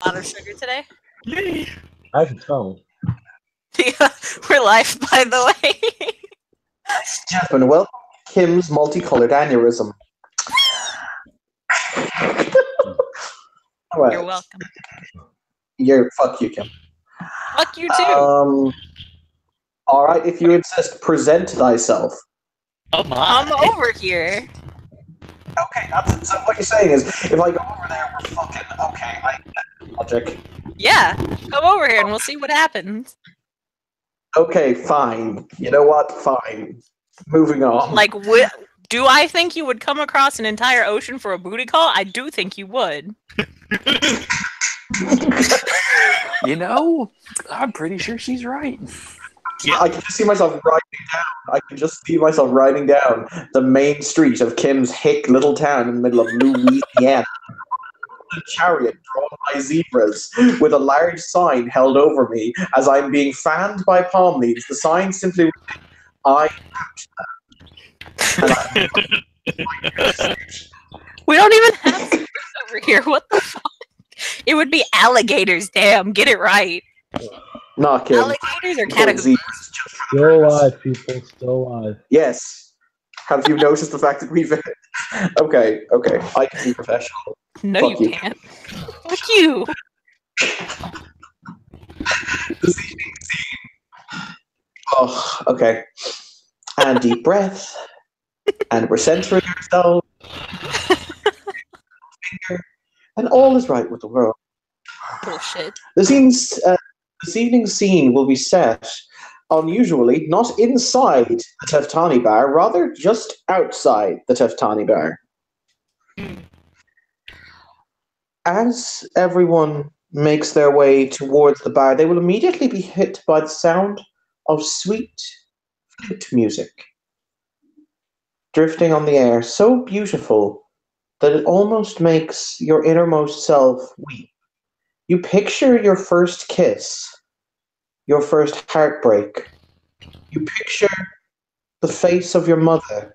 A lot of sugar today. Yay! I can tell. We're live, by the way. Gentlemen, welcome to Kim's multicolored aneurysm. All right. You're welcome. Fuck you, Kim. Fuck you too. All right, if you insist, present thyself. Oh my! I'm over here. Okay, so what you're saying is, if I go over there, we're fucking okay. I get logic. Yeah, come over here and we'll see what happens. Okay, fine. You know what? Fine. Moving on. Like, do I think you would come across an entire ocean for a booty call? I do think you would. You know, I'm pretty sure she's right. Yeah. I can just see myself riding down the main street of Kim's hick little town in the middle of Louisiana. A chariot drawn by zebras with a large sign held over me as I'm being fanned by palm leaves. The sign simply reads, I We don't even have zebras over here. What the fuck? It would be alligators, damn. Get it right. Not Kim. Alligators or catahoula? Still alive, people. Still alive. Yes. Have you noticed the fact that we've... Okay. I can be professional. No, Fuck you can't. Fuck you. This evening scene. Oh, okay. And deep breath. And we're centering ourselves. And all is right with the world. Bullshit. This evening's scene will be set unusually not inside the Teftani bar, rather just outside the Teftani bar. As everyone makes their way towards the bar, they will immediately be hit by the sound of sweet flute music drifting on the air, so beautiful that it almost makes your innermost self weep. You picture your first kiss, your first heartbreak. You picture the face of your mother. And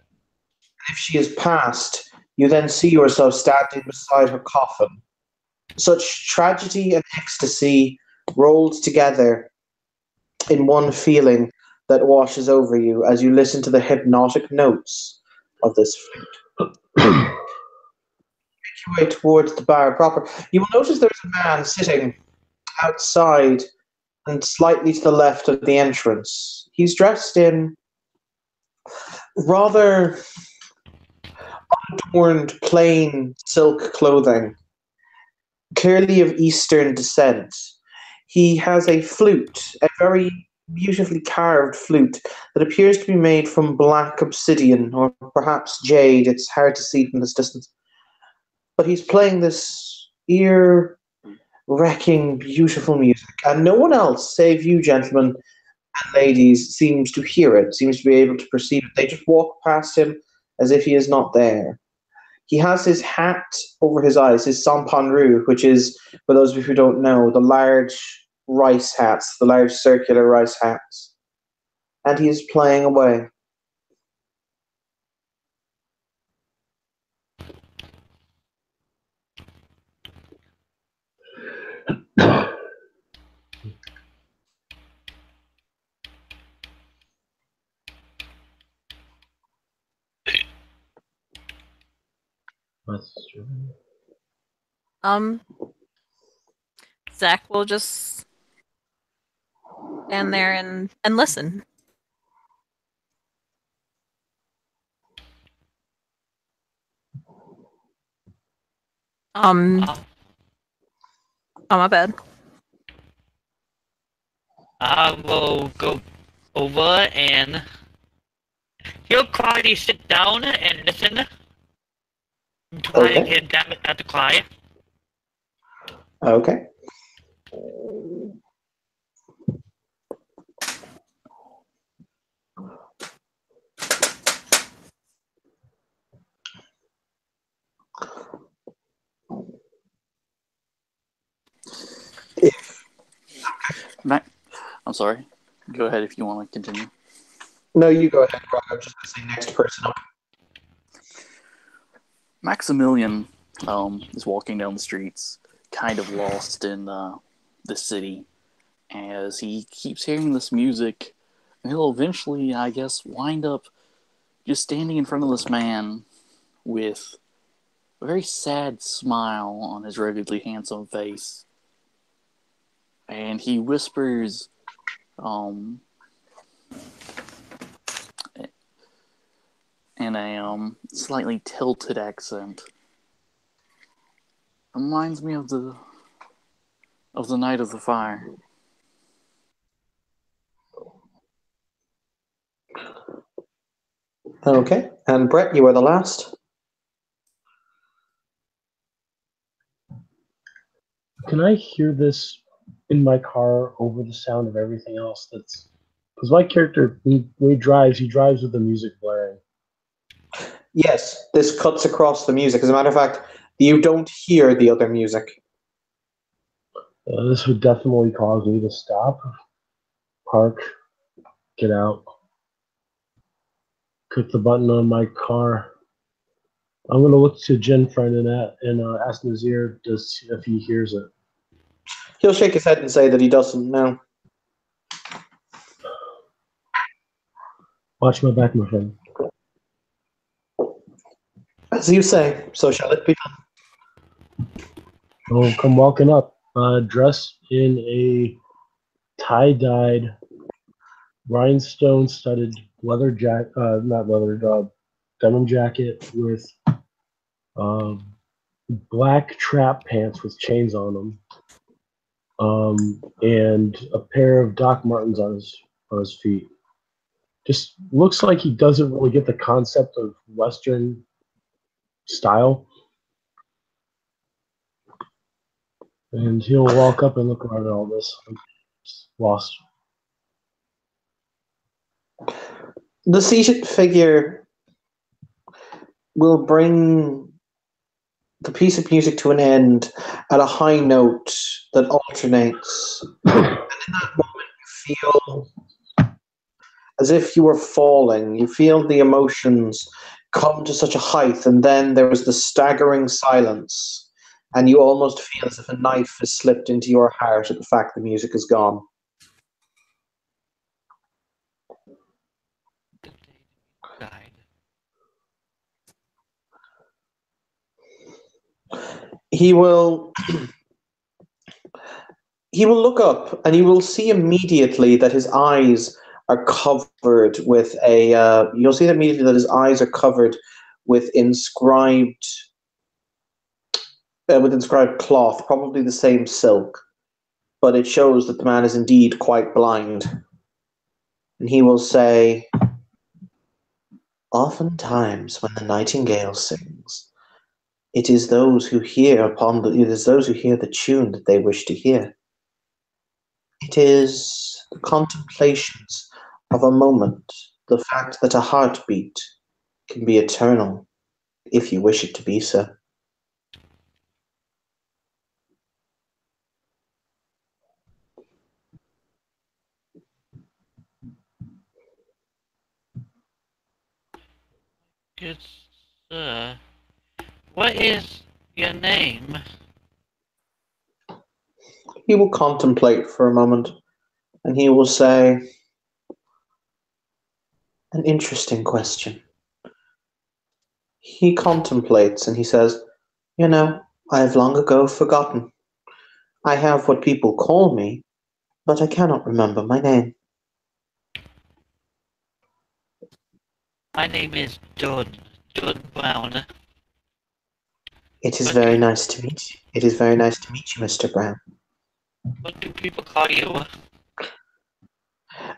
if she has passed, you then see yourself standing beside her coffin. Such tragedy and ecstasy rolled together in one feeling that washes over you as you listen to the hypnotic notes of this flute. Make your way towards the bar proper. You will notice there's a man sitting outside and slightly to the left of the entrance. He's dressed in rather unadorned, plain silk clothing, clearly of Eastern descent. He has a flute, a very beautifully carved flute that appears to be made from black obsidian or perhaps jade. It's hard to see from this distance. But he's playing this ear-wrecking, beautiful music, and no one else, save you, gentlemen and ladies, seems to hear it, seems to be able to perceive it. They just walk past him as if he is not there. He has his hat over his eyes, his sampanru, which is, for those of you who don't know, the large rice hats, the large circular rice hats. And he is playing away. That's true. Zach will just stand there and listen. Oh, my bad. I will go over and he'll quietly sit down and listen. Try to get them at the quiet. Okay. I'm sorry. Go ahead if you want to continue. No, you go ahead, Rock. I'm just going to say next person up. Maximilian is walking down the streets, kind of lost in the city as he keeps hearing this music, and he'll eventually, I guess, wind up just standing in front of this man with a very sad smile on his ruggedly handsome face. And he whispers, in a slightly tilted accent. Reminds me of the night of the fire. Okay, and Brett, you are the last. Can I hear this in my car over the sound of everything else? That's because my character, when he drives with the music blaring. Yes, this cuts across the music. As a matter of fact, you don't hear the other music. This would definitely cause me to stop, park, get out, click the button on my car. I'm going to look to Jen Friend and ask Nazir if he hears it. He'll shake his head and say that he doesn't know. Watch my back, my friend. As you say, so shall it be done. Oh, come walking up, dressed in a tie-dyed, rhinestone-studded leather jacket, denim jacket with black trap pants with chains on them, and a pair of Doc Martens on his feet. Just looks like he doesn't really get the concept of Western style. And he'll walk up and look around at all this. I'm just lost. The seated figure will bring the piece of music to an end at a high note that alternates. And in that moment, you feel as if you were falling. You feel the emotions come to such a height, and then there is the staggering silence. And you almost feel as if a knife has slipped into your heart at the fact the music is gone. Died. He will look up, and you will see immediately that his eyes are covered with you'll see immediately that his eyes are covered with inscribed cloth, probably the same silk, but it shows that the man is indeed quite blind. And he will say, "Oftentimes, when the nightingale sings, it is those who hear the tune that they wish to hear. It is the contemplations of a moment, the fact that a heartbeat can be eternal, if you wish it to be so." Good sir. What is your name? He will contemplate for a moment, and he will say, "An interesting question." He contemplates, and he says, "I have long ago forgotten. I have what people call me, but I cannot remember my name." My name is Jordan Brown. It is very nice to meet you. It is very nice to meet you, Mr. Brown. What do people call you?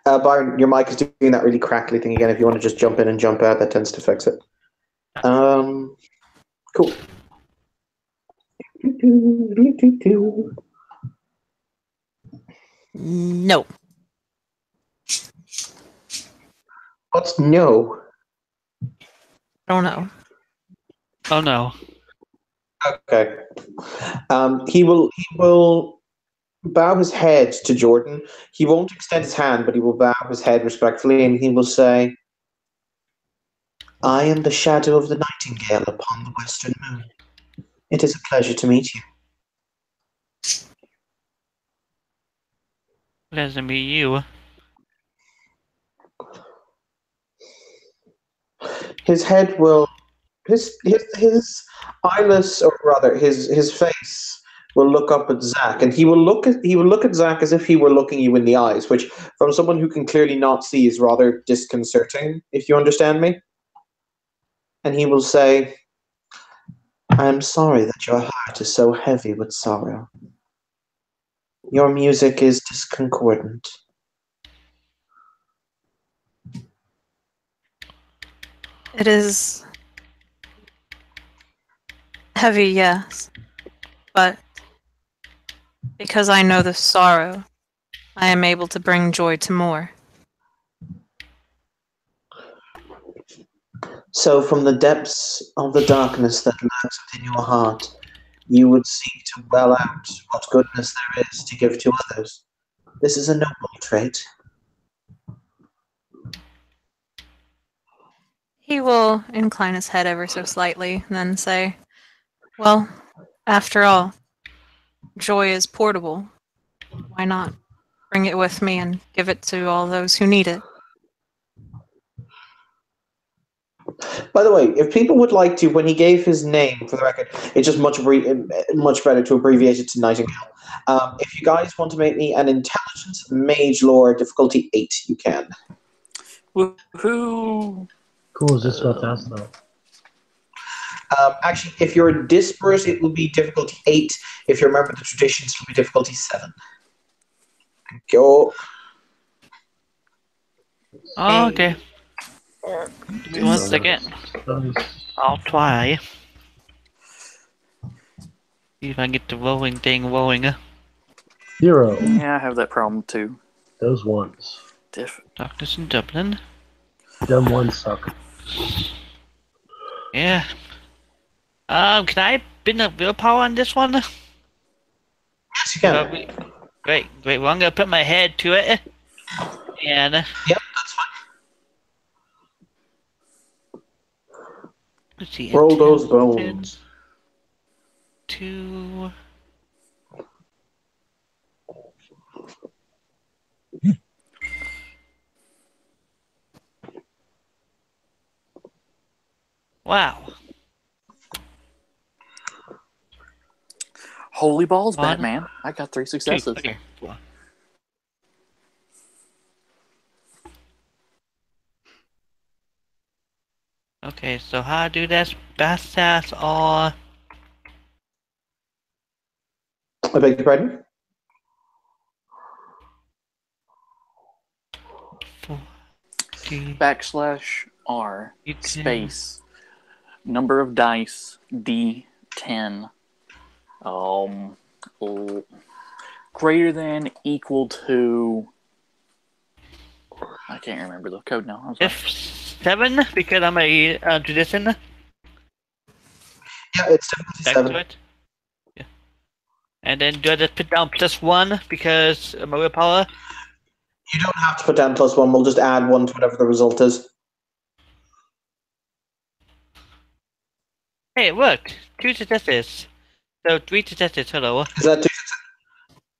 Byron, your mic is doing that really crackly thing again. If you want to just jump in and jump out, that tends to fix it. Cool. No. What's no? I don't know. Oh no. Okay. He will bow his head to Jordan. He won't extend his hand, but he will bow his head respectfully, and he will say, "I am the shadow of the nightingale upon the western moon. It is a pleasure to meet you." Doesn't be you. His head will, his eyeless, or rather, his face will look up at Zach, and he will look at Zach as if he were looking you in the eyes, which, from someone who can clearly not see, is rather disconcerting. If you understand me. And he will say, "I am sorry that your heart is so heavy with sorrow. Your music is discordant." It is heavy, yes, but because I know the sorrow, I am able to bring joy to more. So from the depths of the darkness that lurks within your heart, you would seek to well out what goodness there is to give to others. This is a noble trait. He will incline his head ever so slightly, and then say, "Well, after all, joy is portable. Why not bring it with me and give it to all those who need it?" By the way, if people would like to, when he gave his name, for the record, it's just much better to abbreviate it to Nightingale. If you guys want to make me an intelligence mage lore difficulty 8, you can. Woohoo! Cool, is this about to ask though? Actually, if you're dispersed, it will be difficulty 8. If you remember the traditions, it will be difficulty 7. Go. Oh, okay. Give me 1 second. I'll try. See if I can get the rolling thing rolling. 0. Yeah, I have that problem too. Those ones. Darkness in Dublin. Them ones suck. Yeah. Can I bend up willpower on this one? Yes, you can. Great. Well, I'm gonna put my head to it. And Yep, that's fine. let's see. Roll those bones. 2. Wow. Holy balls, One, Batman! I got 3 successes. Okay. Okay, so how do this best stats are I beg your pardon? 40. /R You can- space number of dice D10 greater than equal to, I can't remember the code now. I'm sorry. F7 because I'm a tradition. Yeah, it's difficulty Back 7. to it. Yeah. And then do I just put down +1 because of my willpower? You don't have to put down +1. We'll just add 1 to whatever the result is. Hey, it worked. 2 successes. So 3 successes. Hello. Is that 2 successes?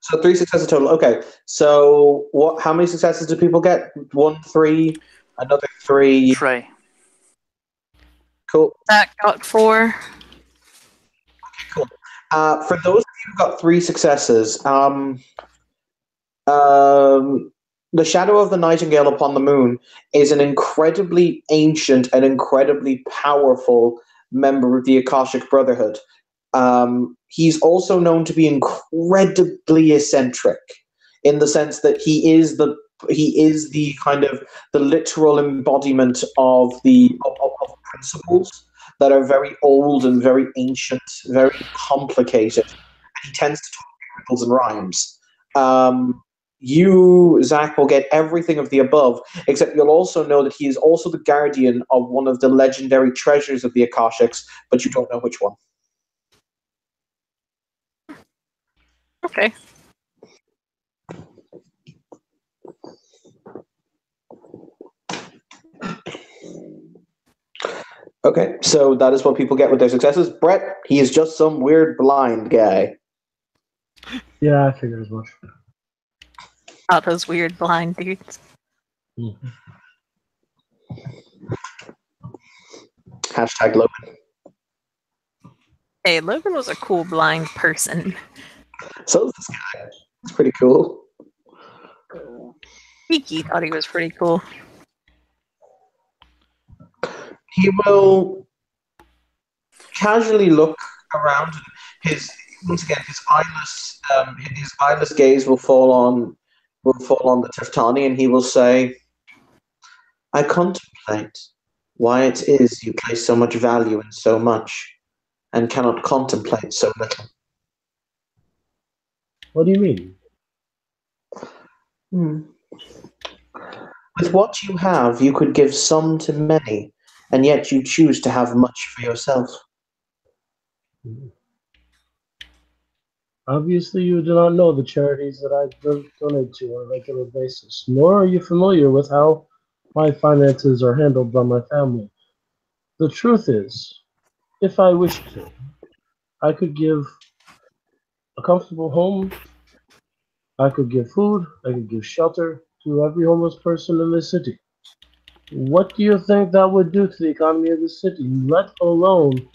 So 3 successes total. Okay. So what? How many successes do people get? 1, 3, another 3. Trey. Cool. That got 4. Cool. For those of you who got 3 successes, the Shadow of the Nightingale upon the Moon is an incredibly ancient and incredibly powerful member of the Akashic Brotherhood. He's also known to be incredibly eccentric in the sense that he is the kind of the literal embodiment of principles that are very old and very ancient, very complicated. And he tends to talk in riddles and rhymes. You, Zach, will get everything of the above, except you'll also know that he is also the guardian of one of the legendary treasures of the Akashics, but you don't know which one. Okay. Okay, so that is what people get with their successes. Brett, he is just some weird blind guy. Yeah, I figured as much. Not those weird blind dudes. Mhm. Hashtag Logan. Hey, Logan was a cool blind person. So is this guy. It's pretty cool. Kiki thought he was pretty cool. He will casually look around. His once again, his eyeless gaze will fall on the Teftani, and he will say, "I contemplate why it is you place so much value in so much, and cannot contemplate so little." What do you mean? With what you have, you could give some to many, and yet you choose to have much for yourself. Obviously, you do not know the charities that I donate to on a regular basis, nor are you familiar with how my finances are handled by my family. The truth is, if I wished to, I could give a comfortable home, I could give food, I could give shelter to every homeless person in this city. What do you think that would do to the economy of the city, let alone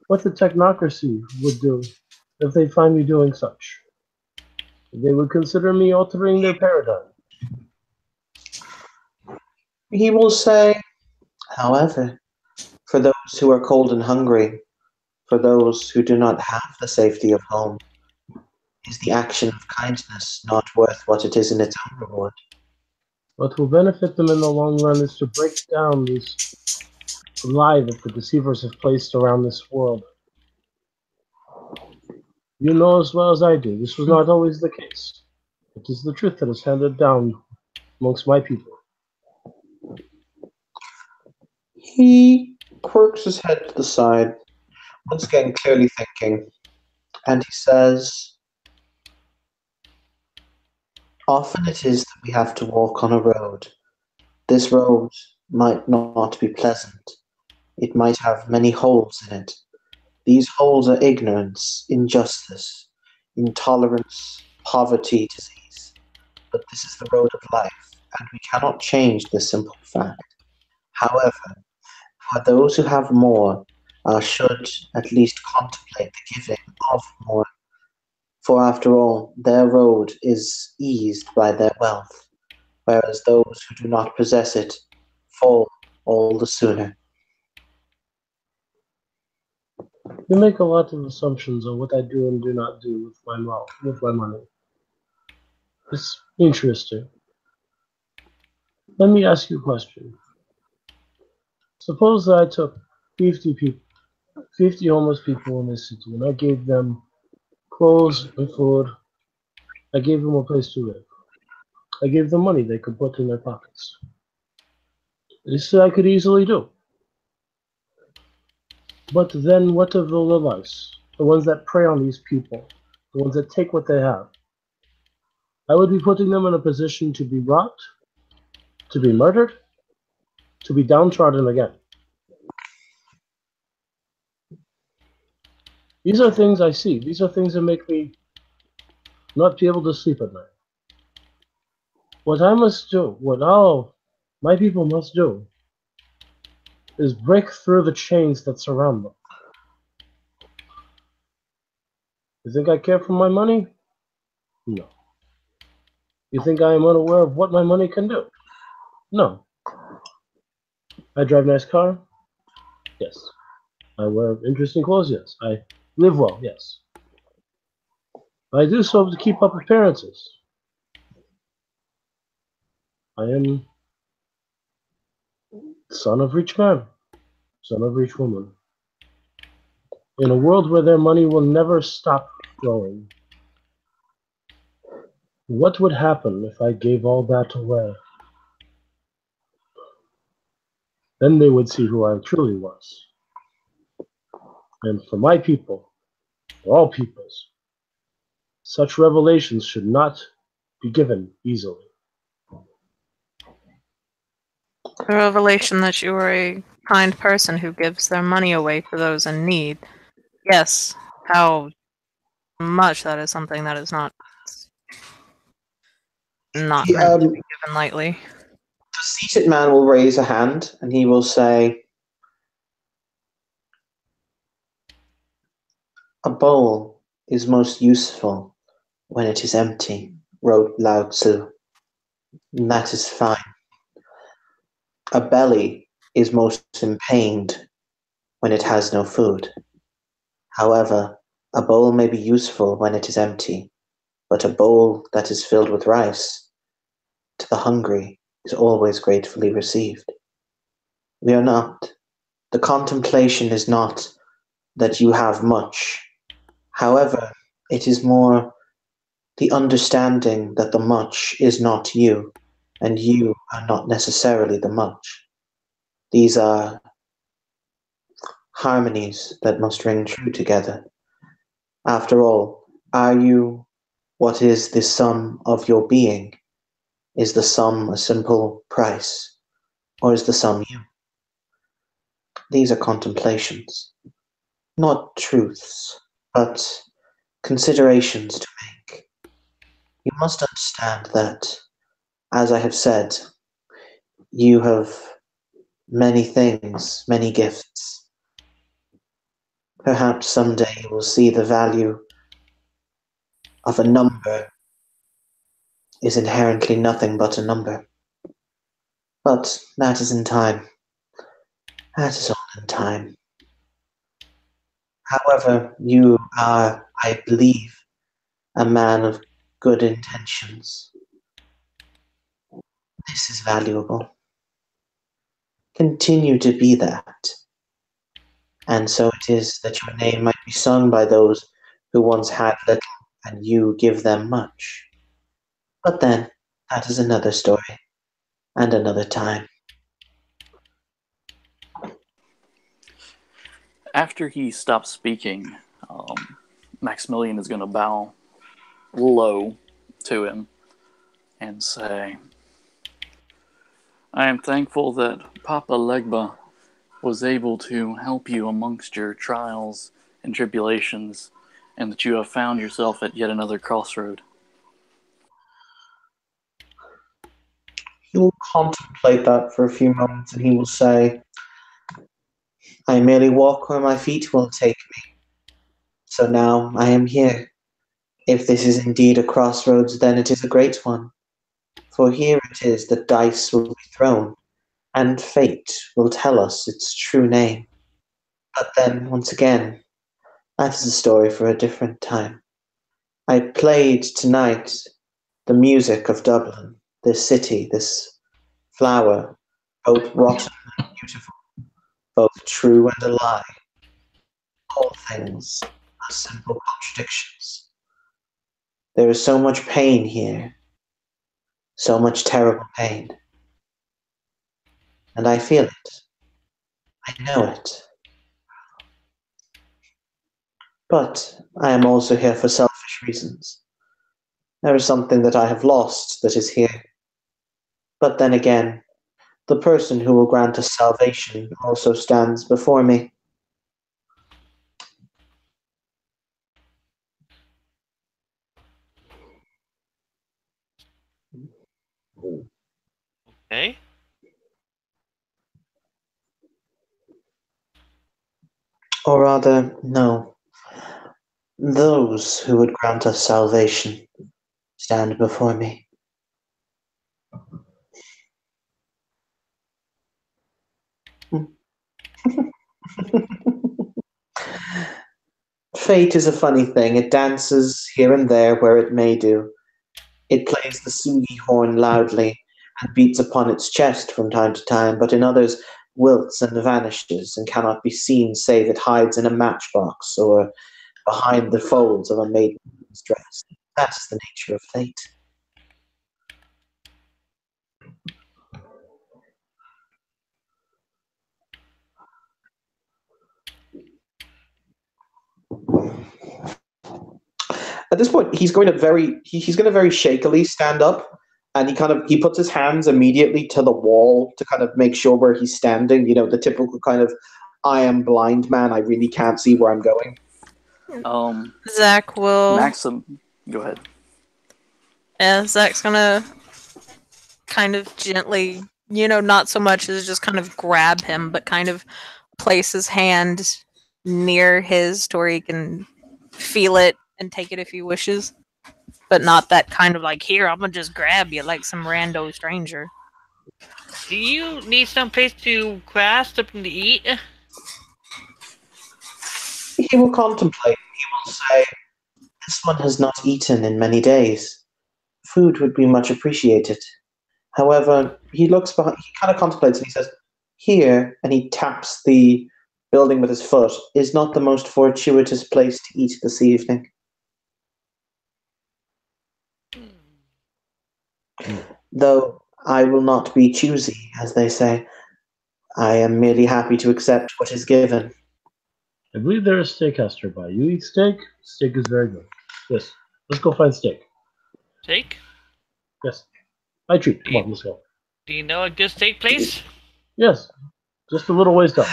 what the technocracy would do if they find me doing such? They would consider me altering their paradigm. He will say, however, for those who are cold and hungry, for those who do not have the safety of home, is the action of kindness not worth what it is in its own reward? What will benefit them in the long run is to break down this lie that the deceivers have placed around this world. You know as well as I do, this was not always the case. It is the truth that is handed down amongst my people. He quirks his head to the side, once again clearly thinking, and he says, "Often it is that we have to walk on a road. This road might not be pleasant. It might have many holes in it. These holes are ignorance, injustice, intolerance, poverty, disease. But this is the road of life, and we cannot change this simple fact. However, for those who have more, should at least contemplate the giving of more, for after all, their road is eased by their wealth, whereas those who do not possess it fall all the sooner." You make a lot of assumptions on what I do and do not do with my money. It's interesting. Let me ask you a question. Suppose that I took 50 homeless people in this city, and I gave them clothes and food. I gave them a place to live. I gave them money they could put in their pockets. This I could easily do. But then what of the lowlifes? The ones that prey on these people? The ones that take what they have? I would be putting them in a position to be robbed, to be murdered, to be downtrodden again. These are things I see. These are things that make me not be able to sleep at night. What I must do, what all my people must do, is break through the chains that surround them. You think I care for my money? No. You think I am unaware of what my money can do? No. I drive a nice car? Yes. I wear interesting clothes? Yes. I live well? Yes. I do so to keep up appearances. I am son of rich man, son of rich woman. In a world where their money will never stop growing, what would happen if I gave all that away? Then they would see who I truly was. And for my people, for all peoples, such revelations should not be given easily. The revelation that you are a kind person who gives their money away to those in need. Yes, how much that is something that is not not He, meant to be given lightly. The seated man will raise a hand and he will say, "A bowl is most useful when it is empty," wrote Lao Tzu. And that is fine. A belly is most pained when it has no food. However, a bowl may be useful when it is empty, but a bowl that is filled with rice, to the hungry, is always gratefully received. The contemplation is not that you have much. However, it is more the understanding that the much is not you, and you are not necessarily the much. These are harmonies that must ring true together. After all, are you what is the sum of your being? Is the sum a simple price, or is the sum you? These are contemplations, not truths, but considerations to make. You must understand that, as I have said, you have many things, many gifts. Perhaps someday you will see the value of a number is inherently nothing but a number. But that is in time. That is all in time. However, you are, I believe, a man of good intentions. This is valuable. Continue to be that. And so it is that your name might be sung by those who once had little and you give them much. But then, that is another story and another time. After he stops speaking, Maximilian is going to bow low to him and say, "I am thankful that Papa Legba was able to help you amongst your trials and tribulations, and that you have found yourself at yet another crossroad." He will contemplate that for a few moments and he will say, "I merely walk where my feet will take me. So now I am here. If this is indeed a crossroads, then it is a great one. For here it is that dice will be thrown, and fate will tell us its true name. But then, once again, that is a story for a different time. I played tonight the music of Dublin, this city, this flower, both rotten and beautiful, both true and a lie. All things are simple contradictions. There is so much pain here, so much terrible pain. And I feel it. I know it. But I am also here for selfish reasons. There is something that I have lost that is here. But then again, the person who will grant us salvation also stands before me. Okay. Or rather, no. Those who would grant us salvation stand before me. Fate is a funny thing. It dances here and there where it may do. It plays the sugi horn loudly and beats upon its chest from time to time, but in others wilts and vanishes and cannot be seen save it hides in a matchbox or behind the folds of a maiden's dress. That's the nature of fate. At this point, he's going to very shakily stand up, and he puts his hands immediately to the wall to kind of make sure where he's standing. You know, the typical kind of "I am blind man. I really can't see where I'm going." Zach will. Maxim, go ahead. Yeah, Zach's gonna kind of gently, not so much as just kind of grab him, but kind of place his hand near his to where he can feel it and take it if he wishes. But not that kind of like, here, I'm gonna just grab you like some rando stranger. Do you need some place to craft something to eat? He will contemplate. He will say, "This one has not eaten in many days. Food would be much appreciated." However, he looks behind, he kind of contemplates and he says, "Here," and he taps the building with his foot, "is not the most fortuitous place to eat this evening. Though I will not be choosy, as they say. I am merely happy to accept what is given." I believe there is steakhouse nearby. You eat steak? Steak is very good. Yes. Let's go find steak. Steak? Yes. I treat. Come on, let's go. Do you know a good steak place? Yes. Just a little ways down.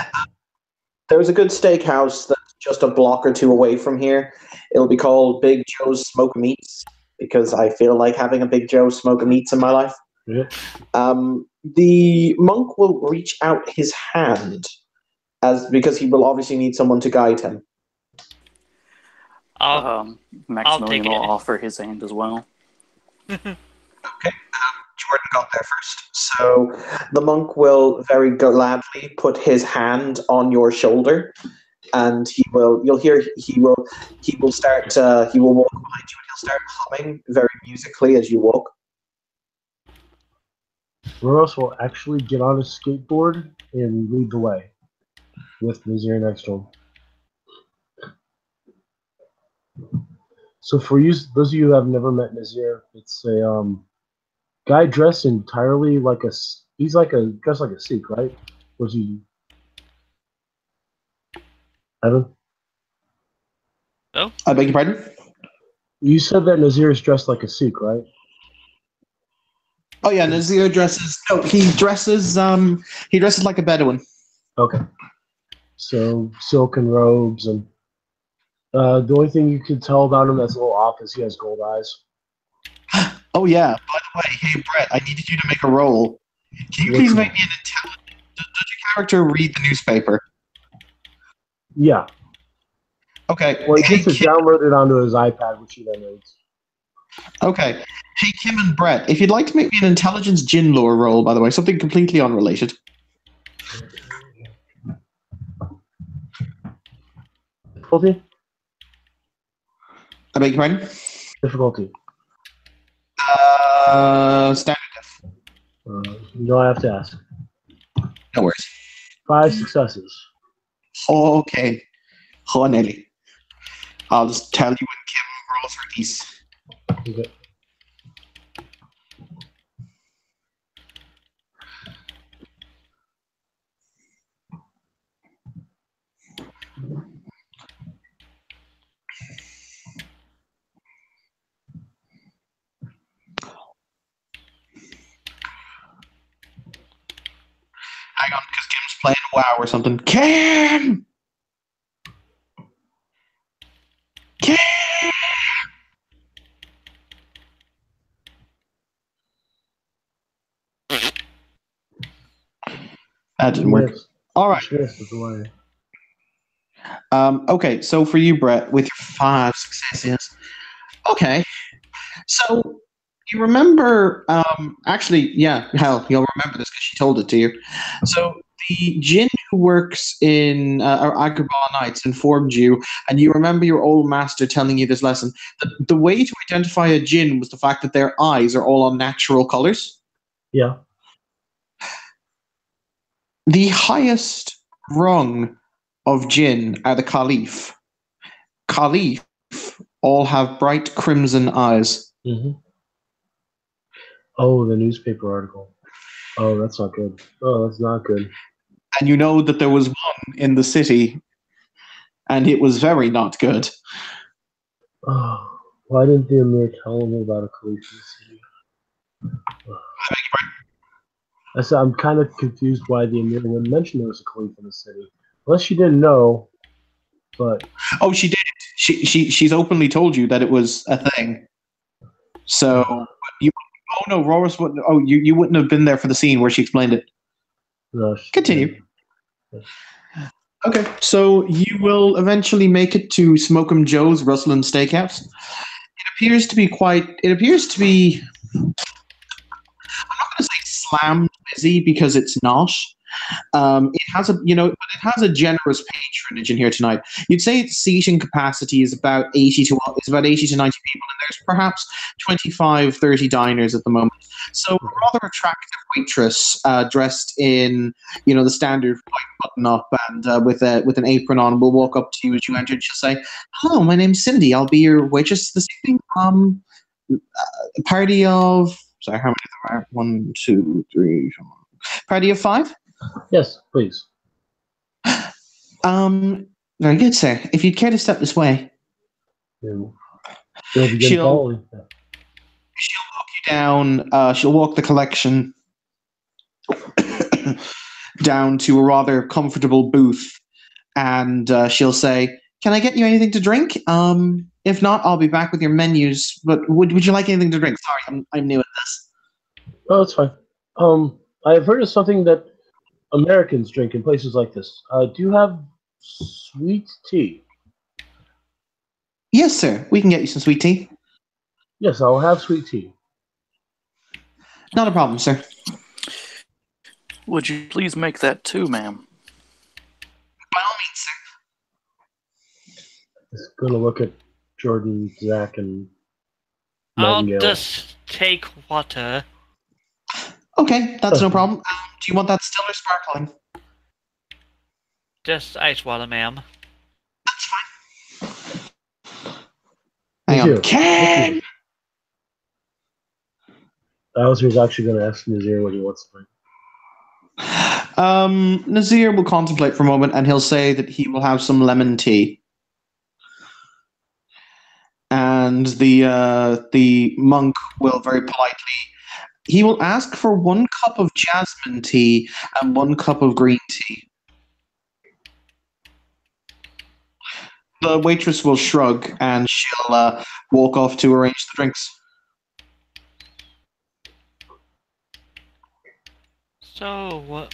There's a good steakhouse that's just a block or two away from here. It'll be called Big Joe's Smoke Meats, because I feel like having a Big Joe's Smoke Meats in my life. Yeah. The monk will reach out his hand, because he will obviously need someone to guide him. Maximilian take will it. offer his hand as well. Okay, Jordan got there first. So the monk will very gladly put his hand on your shoulder, and he will walk behind you, and he'll start humming very musically as you walk. Roros will actually get on his skateboard and lead the way with Nazir next to him. So for you, those of you who have never met Nazir, it's a guy dressed entirely like he's dressed like a Sikh, right? Was he? Evan? No? I beg your pardon? You said that Nazir is dressed like a Sikh, right? Oh yeah, Nazir dresses. No, he dresses like a Bedouin. Okay. So silken robes, and the only thing you can tell about him that's a little off is he has gold eyes. Oh yeah. By the way, hey Brett, I needed you to make a roll. Can you please make me an intelligence? Does your character read the newspaper? Yeah. Okay. Well, he gets it downloaded onto his iPad, which he then reads. Okay. Hey Kim and Brett, if you'd like to make me an intelligence gin lore roll, by the way, something completely unrelated. Difficulty? I beg your pardon? Difficulty. Standard. You don't have to ask. No worries. 5 successes. Okay. Oh, Nelly. I'll just tell you when Kim rolls her these. Okay. Hang on, because Kim's playing WoW or something. Kim! Kim! That didn't work. All right. Okay, so for you, Brett, with your 5 successes. Okay. So you remember, actually, yeah, hell, you'll remember this because she told it to you. So the Jinn who works in Agrabah Nights informed you, and you remember your old master telling you this lesson. The way to identify a Jinn was the fact that their eyes are all unnatural colors. Yeah. The highest rung of Jinn are the Caliph. Caliph all have bright crimson eyes. Mm-hmm. Oh, the newspaper article. Oh, that's not good. Oh, that's not good. And you know that there was one in the city, and it was very not good. Oh, why didn't the Emir tell him about a Caliph in the city? I said I'm kind of confused why the Emir wouldn't mention there was a Caliph in the city. Unless she didn't know, but... Oh, she did. She's openly told you that it was a thing. So you no, Roris wouldn't. Oh, you wouldn't have been there for the scene where she explained it. No, Continue. Okay, so you will eventually make it to Smoke'em Joe's Rustling Steakhouse. It appears to be I'm not going to say slammed busy because it's not. It has a generous patronage in here tonight. You'd say its seating capacity is about 80 to 90 people, and there's perhaps 25, 30 diners at the moment. So a rather attractive waitress dressed in the standard white button up and with an apron on will walk up to you as you enter, and she'll say, "Hello, my name's Cindy. I'll be your waitress this evening. A party of how many there are? 1, 2, 3, 4. Party of 5? Yes, please. Very good, sir. If you'd care to step this way, They'll begin She'll- following. she'll walk you down. She'll walk the collection down to a rather comfortable booth, and she'll say, "Can I get you anything to drink? If not, I'll be back with your menus. But would you like anything to drink? Sorry, I'm new at this." Oh, that's fine. I've heard of something that Americans drink in places like this. Do you have sweet tea? Yes, sir. We can get you some sweet tea. Yes, I'll have sweet tea. Not a problem, sir. Would you please make that too, ma'am? By all means, sir. Just gonna look at Jordan, Zach, and I'll Nightingale. just take water. Okay, that's no problem. Do you want that still or sparkling? Just ice water, ma'am. That's fine. Hang Nazir, on. Ken! Bowser's actually going to ask Nazir what he wants to drink. Nazir will contemplate for a moment, and he'll say that he will have some lemon tea. And the monk will very politely. He will ask for 1 cup of jasmine tea and 1 cup of green tea. The waitress will shrug, and she'll walk off to arrange the drinks. So,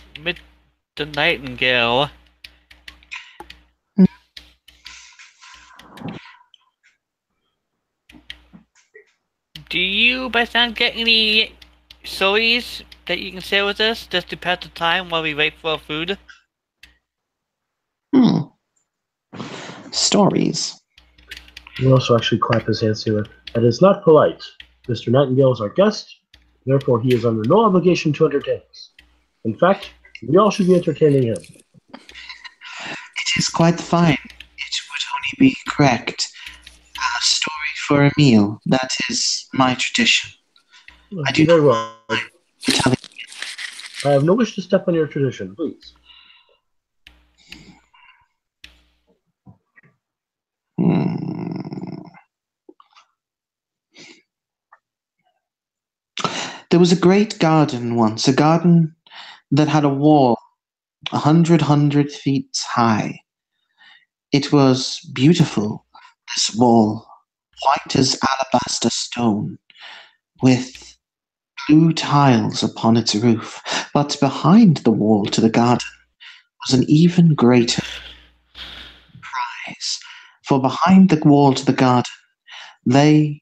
the Nightingale. Do you, by chance, get any stories that you can share with us just to pass the time while we wait for our food? Stories. He also actually clap his hands together. That is not polite. Mr. Nightingale is our guest, therefore he is under no obligation to entertain us. In fact, we all should be entertaining him. It is quite fine. It would only be correct. A story for a meal. That is my tradition. I do Very not well. mind telling you. I have no wish to step on your tradition, please. There was a great garden once, a garden that had a wall 100 feet high. It was beautiful, this wall, white as alabaster stone, with blue tiles upon its roof. But behind the wall to the garden was an even greater surprise. For behind the wall to the garden lay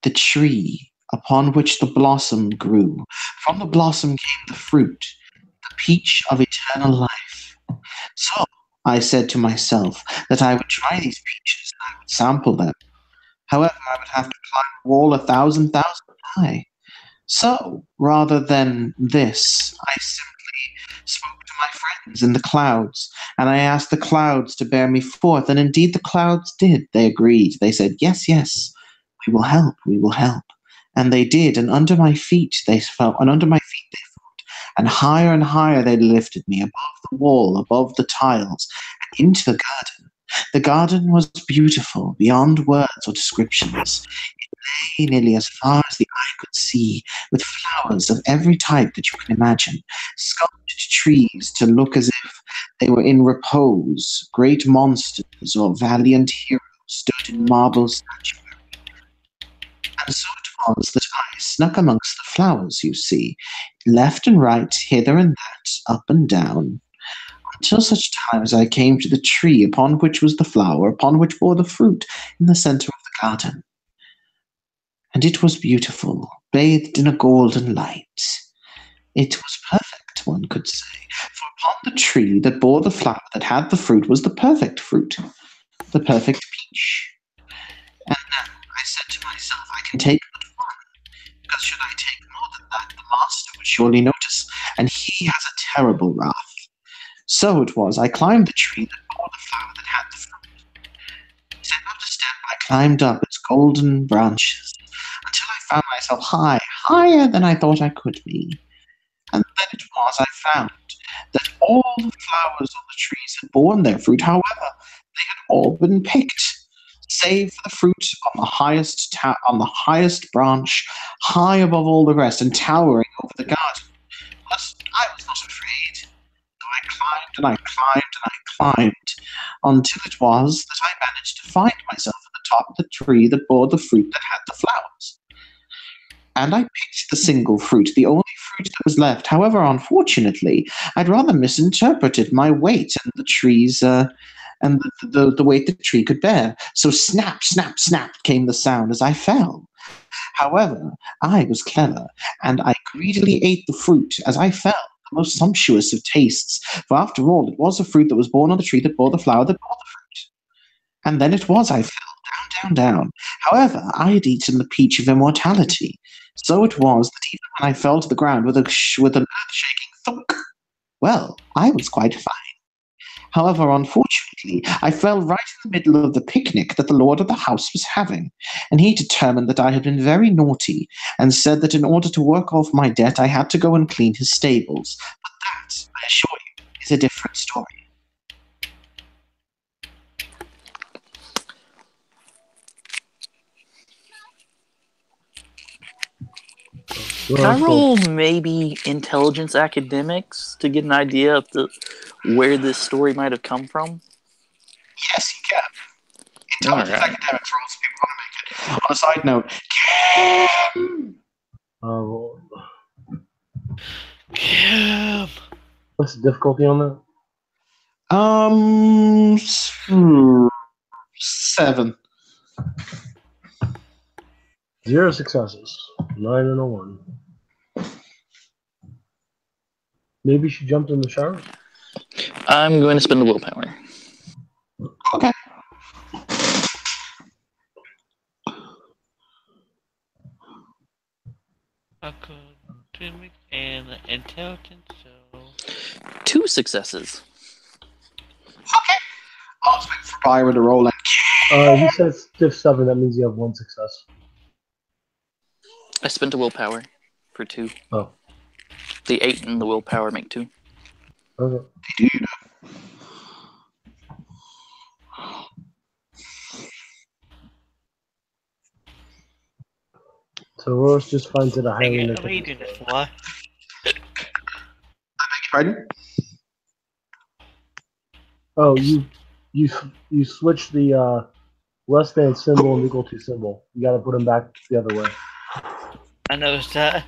the tree upon which the blossom grew. From the blossom came the fruit, the peach of eternal life. So I said to myself that I would try these peaches and I would sample them. However, I would have to climb a wall 1,000 high. So, rather than this, I simply spoke to my friends in the clouds, and I asked the clouds to bear me forth, and indeed the clouds did. They agreed. They said, yes, yes, we will help, we will help. And they did, and under my feet they felt, and higher they lifted me above the wall, above the tiles, and into the garden. The garden was beautiful, beyond words or descriptions. It lay nearly as far as the eye could see, with flowers of every type that you can imagine, sculpted trees to look as if they were in repose, great monsters or valiant heroes stood in marble statuary. And so it was that I snuck amongst the flowers, you see, left and right, hither and that, up and down, until such time as I came to the tree upon which was the flower, upon which bore the fruit, in the centre of the garden. And it was beautiful, bathed in a golden light. It was perfect, one could say, for upon the tree that bore the flower that had the fruit was the perfect fruit, the perfect peach. And now I said to myself, I can take but one, because should I take more than that, the master would surely notice, and he has a terrible wrath. So it was, I climbed the tree that bore the flower that had the fruit. Step after step, I climbed up its golden branches, until I found myself higher than I thought I could be. And then it was I found that all the flowers on the trees had borne their fruit. However, they had all been picked, save for the fruit on the highest branch, high above all the rest, and towering over the garden. But I was not afraid. So I climbed and I climbed and I climbed, until it was that I managed to find myself at the top of the tree that bore the fruit that had the flowers. And I picked the single fruit, the only fruit that was left. However, unfortunately, I'd rather misinterpreted my weight and the tree's and the weight the tree could bear. So snap, snap, snap came the sound as I fell. However, I was clever, and I greedily ate the fruit as I fell, the most sumptuous of tastes. For after all, it was a fruit that was born on the tree that bore the flower that bore the fruit. And then it was I fell, down. However, I had eaten the peach of immortality. So it was that even when I fell to the ground with an earth-shaking thunk, well, I was quite fine. However, unfortunately, I fell right in the middle of the picnic that the lord of the house was having, and he determined that I had been very naughty, and said that in order to work off my debt, I had to go and clean his stables. But that, I assure you, is a different story. Can I roll maybe intelligence academics to get an idea of where this story might have come from? Yes, you can. Intelligence academics for most people want to make it. On a side note, what's the difficulty on that? 7. 0 successes. 9 and a 1. Maybe she jumped in the shower? I'm going to spend the willpower. Okay. Academic and intelligence, so 2 successes. Okay. I'll just wait for Byron to roll in. He says stiff 7, that means you have 1 success. I spent a willpower for 2. Oh. The 8 and the willpower make 2. Okay. Do you know? So Rose just finds it a highly what are you doing this for? I beg your pardon? Oh, you switch the less than symbol and equal to symbol. You gotta put them back the other way. I noticed that.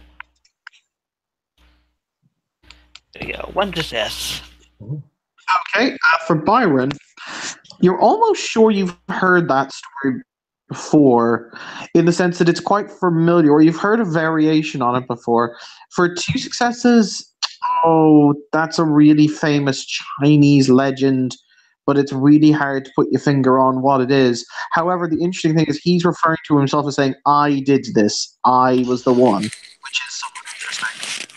There you go. 1 success. Okay, for Byron, you're almost sure you've heard that story before, in the sense that it's quite familiar, or you've heard a variation on it before. For 2 successes, that's a really famous Chinese legend, but it's really hard to put your finger on what it is. However, the interesting thing is he's referring to himself as saying, I did this, I was the one, which is somewhat interesting.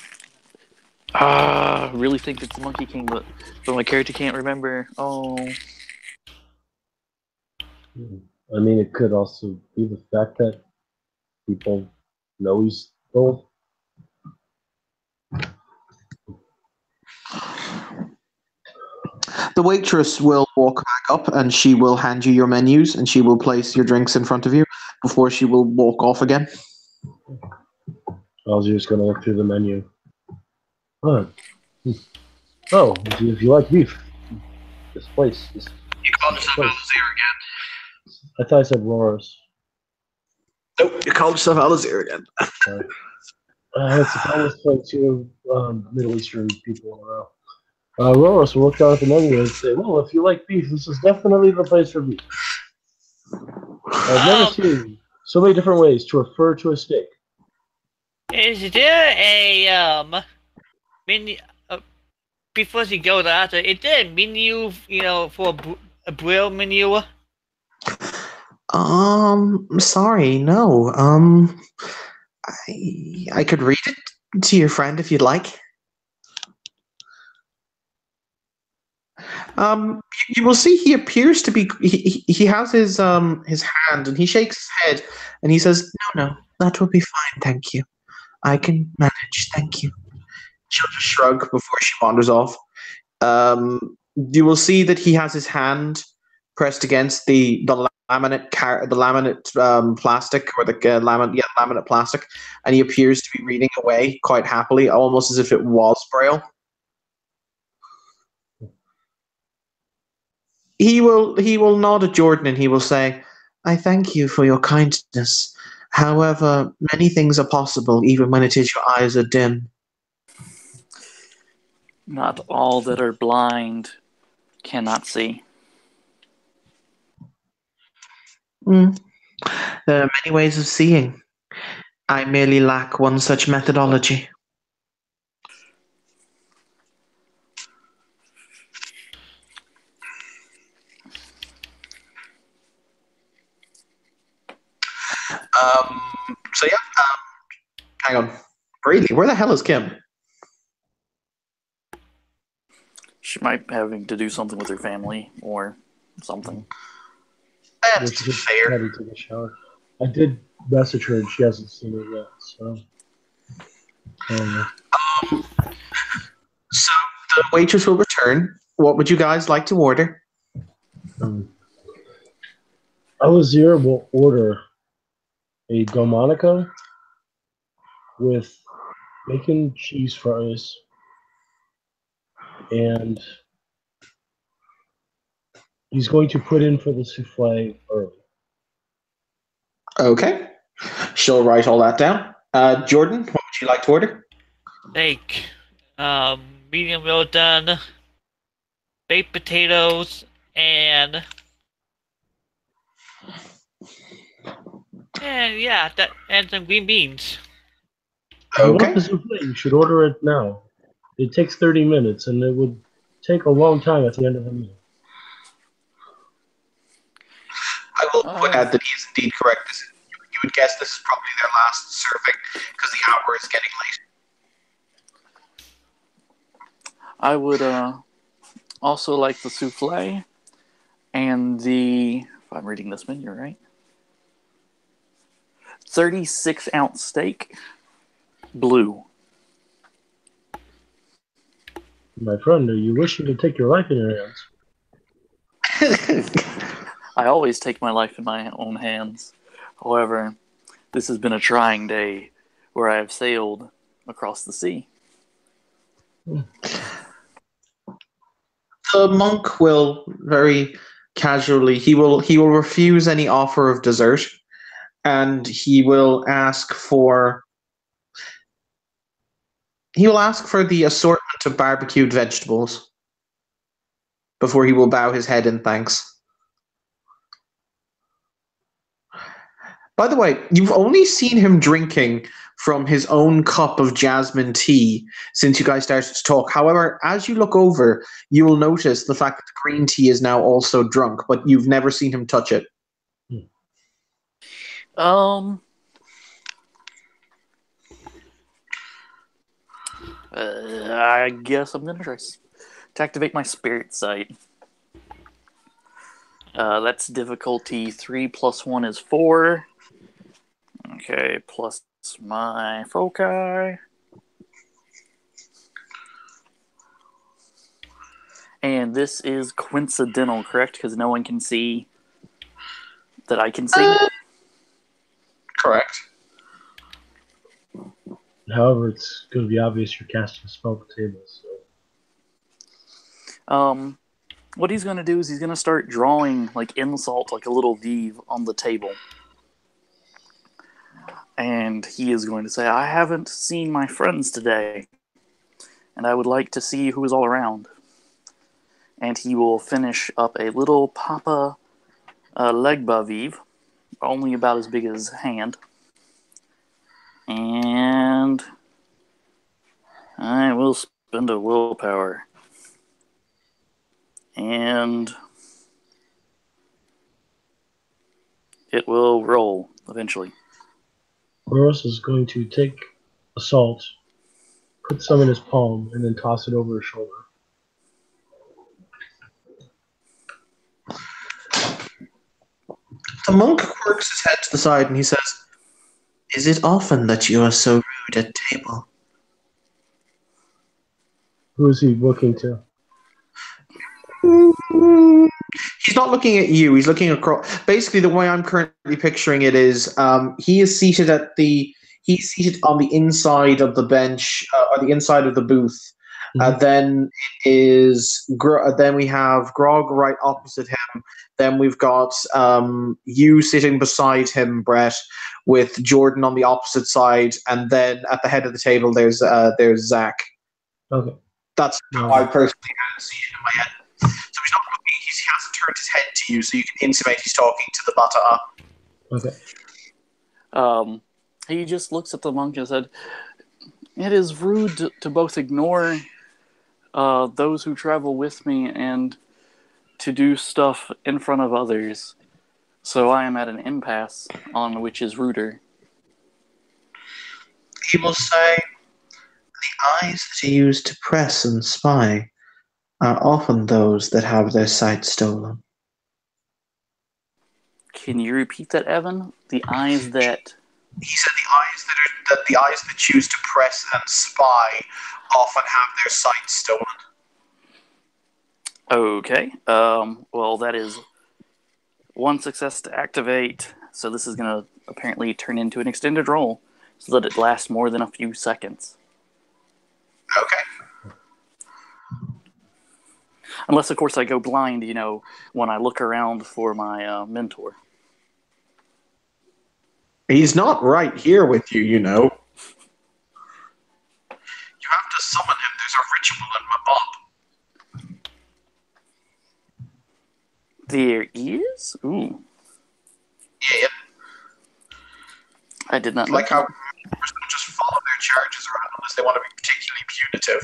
I really think it's the Monkey King, but my character can't remember. Oh. I mean, it could also be the fact that people know he's old. The waitress will walk back up and she will hand you your menus and she will place your drinks in front of you before she will walk off again. I was just going to look through the menu. Oh, if you like beef, this place is... You called yourself Alistair again. I thought I said Roars. Nope, you called yourself Alazir again. It's the promise of two Middle Eastern people in a row. Roros will look down at the menu and say, well, if you like beef, this is definitely the place for beef. I've never seen so many different ways to refer to a steak. Is there a menu before you go to that? Is there a menu, for a grill menu? Sorry, no. I could read it to your friend if you'd like. You will see he appears to be. He has his hand and he shakes his head and he says, "No, that will be fine, thank you. I can manage, thank you." She'll just shrug before she wanders off. You will see that he has his hand pressed against the laminate plastic or the laminate plastic, and he appears to be reading away quite happily, almost as if it was Braille. He will nod at Jordan and he will say, "I thank you for your kindness. However, many things are possible even when it is your eyes are dim." Not all that are blind cannot see. There are many ways of seeing. I merely lack one such methodology. Hang on. Brady, where the hell is Kim? She might be having to do something with her family or something. That's fair. Had to take a shower. I did message her and she hasn't seen it yet, so. So the waitress will return. What would you guys like to order? Alazir will order a Delmonico with bacon cheese fries and he's going to put in for the souffle early. Okay. She'll write all that down. Jordan, what would you like to order? Steak, medium well done, baked potatoes, and some green beans. If you want Okay. the souffle, you should order it now. It takes 30 minutes, and it would take a long time at the end of the meal. I will add that he is indeed correct. You would guess this is probably their last serving because the hour is getting late. I would also like the souffle and the, if I'm reading this menu right, 36-ounce steak, blue. My friend, are you wishing to take your life in your hands? I always take my life in my own hands. However, this has been a trying day where I have sailed across the sea. The monk will very casually he will refuse any offer of dessert, and he will ask for the assortment of barbecued vegetables before he will bow his head in thanks. By the way, you've only seen him drinking from his own cup of jasmine tea since you guys started to talk. However, as you look over, you will notice the fact that the green tea is now also drunk, but you've never seen him touch it. I guess I'm gonna try to activate my spirit sight. That's difficulty 3 + 1 is 4. Okay, plus my foci. And this is coincidental, correct? Because no one can see that I can see? Correct. However, it's going to be obvious you're casting a spell at the table. So. What he's going to do is he's going to start drawing like insult, like a little V on the table. And he is going to say, I haven't seen my friends today, and I would like to see who is all around. And he will finish up a little Papa Legba Vive, only about as big as his hand. And I will spend a willpower. And it will roll eventually. Boros is going to take a salt, put some in his palm, and then toss it over his shoulder. The monk quirks his head to the side and he says, "Is it often that you are so rude at table?" Who is he looking to? He's not looking at you. He's looking across. Basically, the way I'm currently picturing it is, he is seated he's seated on the inside of the bench, or the inside of the booth. Mhm. Then we have Grog right opposite him. Then we've got you sitting beside him, Brett, with Jordan on the opposite side, and then at the head of the table there's Zach. Okay. That's how I personally see it in my head. So he's not looking. He hasn't turned his head to you, so you can intimate he's talking to the Bata'a. Okay. He just looks at the monk and said, "It is rude to both ignore those who travel with me and to do stuff in front of others. So I am at an impasse on which is ruder." He will say, "The eyes that are used to press and spy are often those that have their sight stolen." Can you repeat that, Evan? The eyes that... He said the eyes that choose to press and spy often have their sight stolen. Okay. Well, that is one success to activate. So this is going to apparently turn into an extended roll so that it lasts more than a few seconds. Okay. Unless, of course, I go blind, when I look around for my mentor. He's not right here with you, you know. You have to summon him. There's a ritual in my mob. There is? Ooh. Yeah. I did not Like know. how members don't just follow their charges around unless they want to be particularly punitive.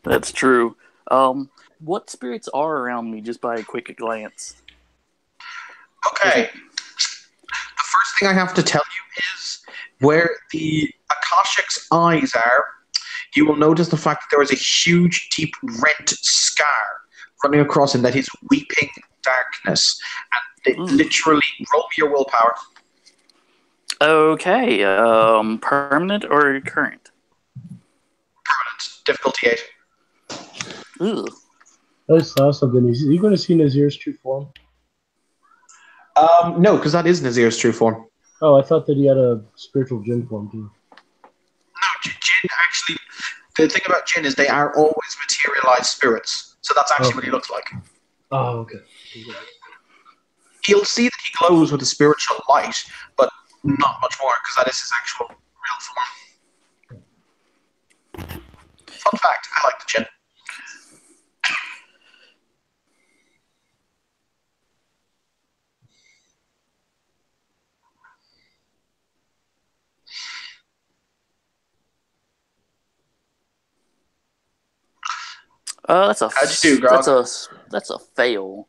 That's true. What spirits are around me, just by a quick glance? Okay. The first thing I have to tell you is where the Akashic's eyes are, you will notice the fact that there is a huge, deep, rent scar running across him that is weeping darkness. And it literally, roll me your willpower. Okay, permanent or current? Permanent. Difficulty 8. Ugh. I just saw something. Are you going to see Nazir's true form? No, because that is Nazir's true form. Oh, I thought that he had a spiritual Jinn form too. No, Jinn actually... The thing about Jinn is they are always materialized spirits. So that's actually what he looks like. Oh, okay. He'll see that he glows with a spiritual light, but not much more, because that is his actual real form. Fun fact, I like the Jinn. How'd you do, Grog? That's a fail.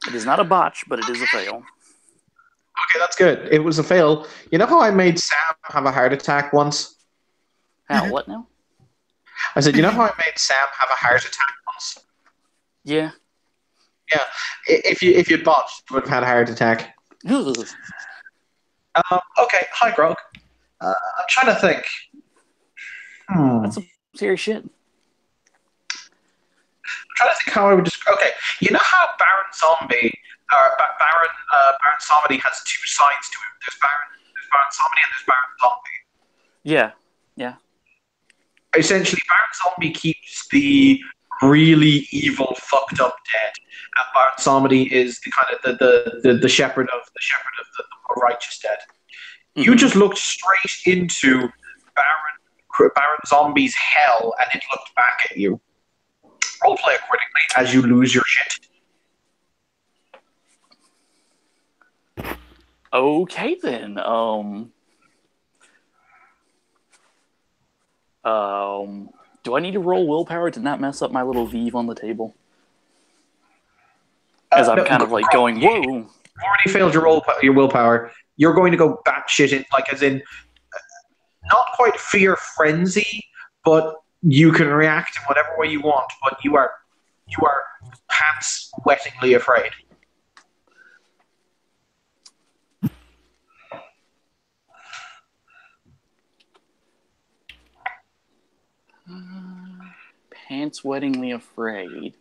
It is not a botch, but it is a fail. Okay, that's good. It was a fail. You know how I made Sam have a heart attack once? How? What now? I said, you know how I made Sam have a heart attack once? Yeah. Yeah. If you'd botched, you would have had a heart attack. Ugh. Okay, hi, Grog. I'm trying to think. That's some serious shit. I'm trying to think how I would describe. Okay, you know how Baron Zombie, Baron Somedy has two sides to him. There's Baron Somedy and there's Baron Zombie. Yeah. Yeah. Essentially, Baron Zombie keeps the really evil, fucked up dead. And Baron Samedi is the kind of the shepherd of the more righteous dead. You just looked straight into Baron Zombie's hell, and it looked back at you. Roleplay accordingly as you lose your shit. Okay then. Do I need to roll willpower to not mess up my little Vive on the table? As I'm kind of like going, whoa. You've already failed your willpower. You're going to go batshit in, like, as in, not quite fear frenzy, but you can react in whatever way you want. But you are pants wettingly afraid. Pants wettingly afraid.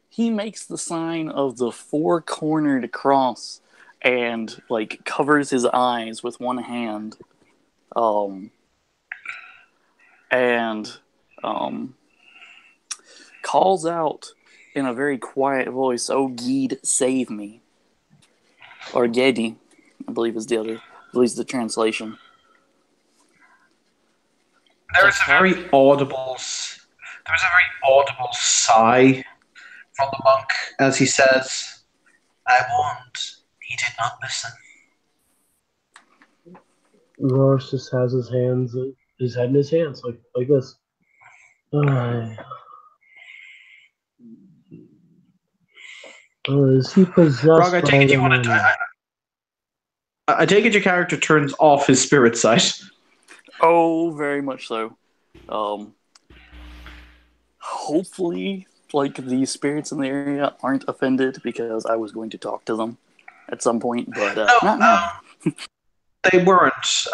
He makes the sign of the four-cornered cross and like covers his eyes with one hand. And calls out in a very quiet voice, "Oh, Gede, save me." Or Gedi, I believe is the translation. There's a very audible sigh from the monk as he says, "I warned. He did not listen." Norris just has his head in his hands, like this. Is he possessed? Rog, I take it I take it your character turns off his spirit sight. Oh, very much so. Hopefully, like, the spirits in the area aren't offended because I was going to talk to them at some point, but not now. They weren't.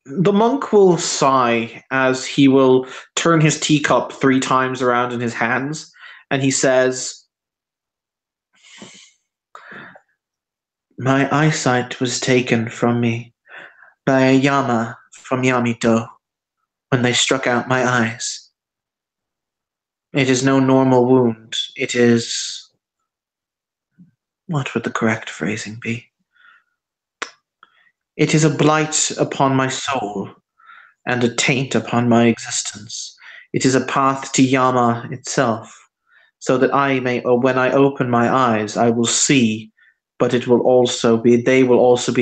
The monk will sigh as he will turn his teacup 3 times around in his hands, and he says, "My eyesight was taken from me by a Yama from Yamito when they struck out my eyes. It is no normal wound. It is... what would the correct phrasing be? It is a blight upon my soul and a taint upon my existence. It is a path to Yama itself, so that I may, or when I open my eyes, I will see, but they will also be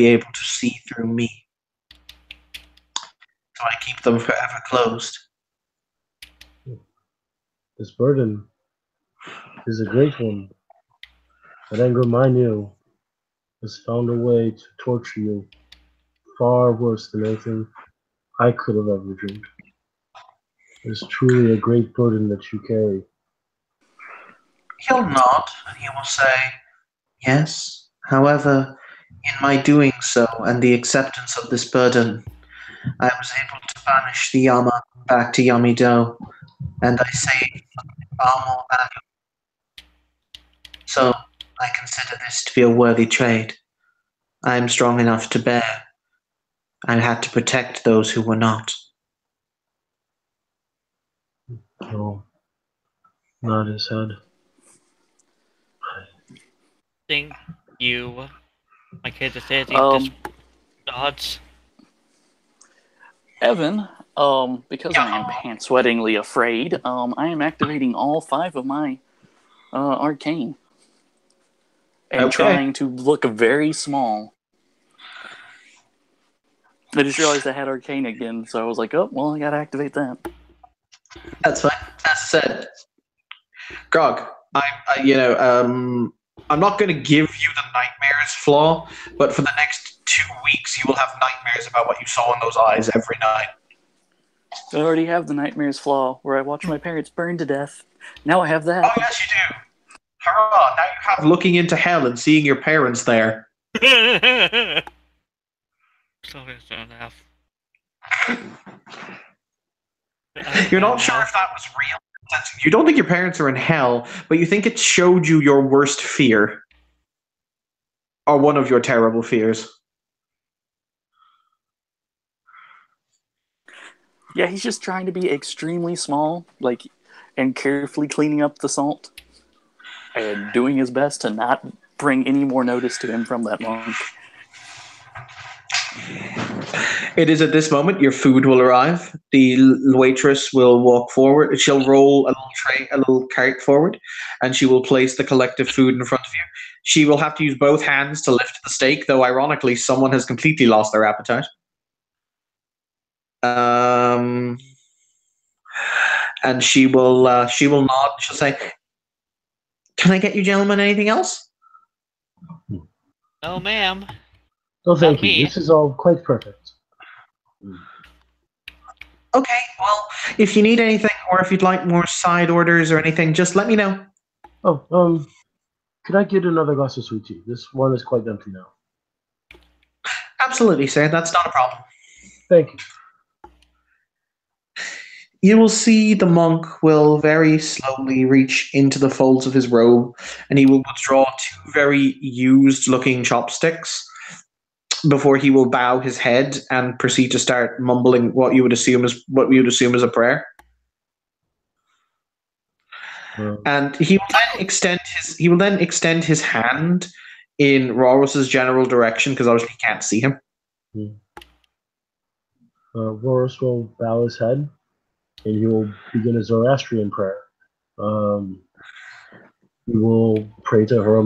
able to see through me. So I keep them forever closed." This burden is a great one. That Angrominu has found a way to torture you far worse than anything I could have ever dreamed. It is truly a great burden that you carry. He'll nod, and he will say, "Yes. However, in my doing so and the acceptance of this burden, I was able to banish the Yama back to Yamido, and I saved far more value. So I consider this to be a worthy trade. I am strong enough to bear. I had to protect those who were not." Oh, nod his head. Think you, my kids are saying just nods. Evan, because I am pants-sweatingly afraid, I am activating all 5 of my arcane. And trying to look very small. I just realized I had arcane again, so I was like, oh, well, I gotta activate that. That's fine. As I said, Grog, I'm not going to give you the nightmares flaw, but for the next 2 weeks, you will have nightmares about what you saw in those eyes every night. I already have the nightmares flaw, where I watch my parents burn to death. Now I have that. Oh, yes, you do. Hurrah! Now you have looking into hell and seeing your parents there. You're not sure if that was real. You don't think your parents are in hell, but you think it showed you your worst fear. Or one of your terrible fears? Yeah, he's just trying to be extremely small, and carefully cleaning up the salt, and doing his best to not bring any more notice to him from that monk. It is at this moment your food will arrive. The waitress will walk forward. She'll roll a little cart forward, and she will place the collective food in front of you. She will have to use both hands to lift the steak, though ironically, someone has completely lost their appetite. And she will nod. She'll say, "Can I get you gentlemen anything else?" No, ma'am. Oh, thank Not you. me. This is all quite perfect. Okay, well, if you need anything, or if you'd like more side orders or anything, just let me know. Oh, could I get another glass of sweet tea? This one is quite empty now. Absolutely, sir. That's not a problem. Thank you. You will see the monk will very slowly reach into the folds of his robe, and he will withdraw two very used-looking chopsticks before he will bow his head and proceed to start mumbling what we would assume is a prayer. And he will then extend his hand in Roros's general direction, because obviously he can't see him. Roros will bow his head, and he will begin a Zoroastrian prayer. He will pray to Ahura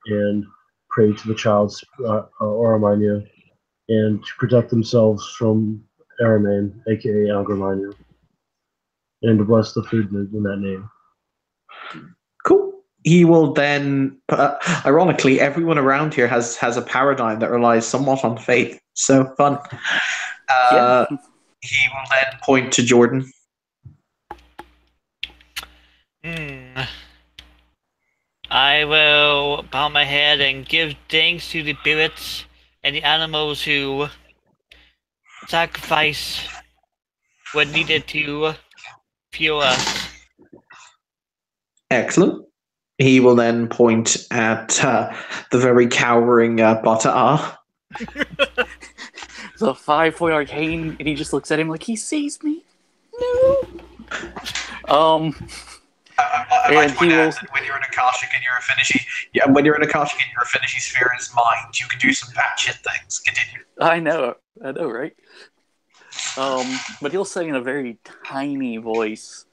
and pray to the child's Oramanya, and to protect themselves from Aramane, aka Algramanya, and to bless the food in that name. Cool. He will then, ironically, everyone around here has a paradigm that relies somewhat on faith. So fun. Yeah. He will then point to Jordan. I will bow my head and give thanks to the spirits and the animals who sacrifice what needed to fuel us. Excellent. He will then point at the very cowering Bata'a. The 5-point arcane, and he just looks at him like he sees me. No. And he will. When you're in Akashic and you're a Finishing sphere in his mind, you can do some batshit things. Continue. I know, right? But he'll say in a very tiny voice,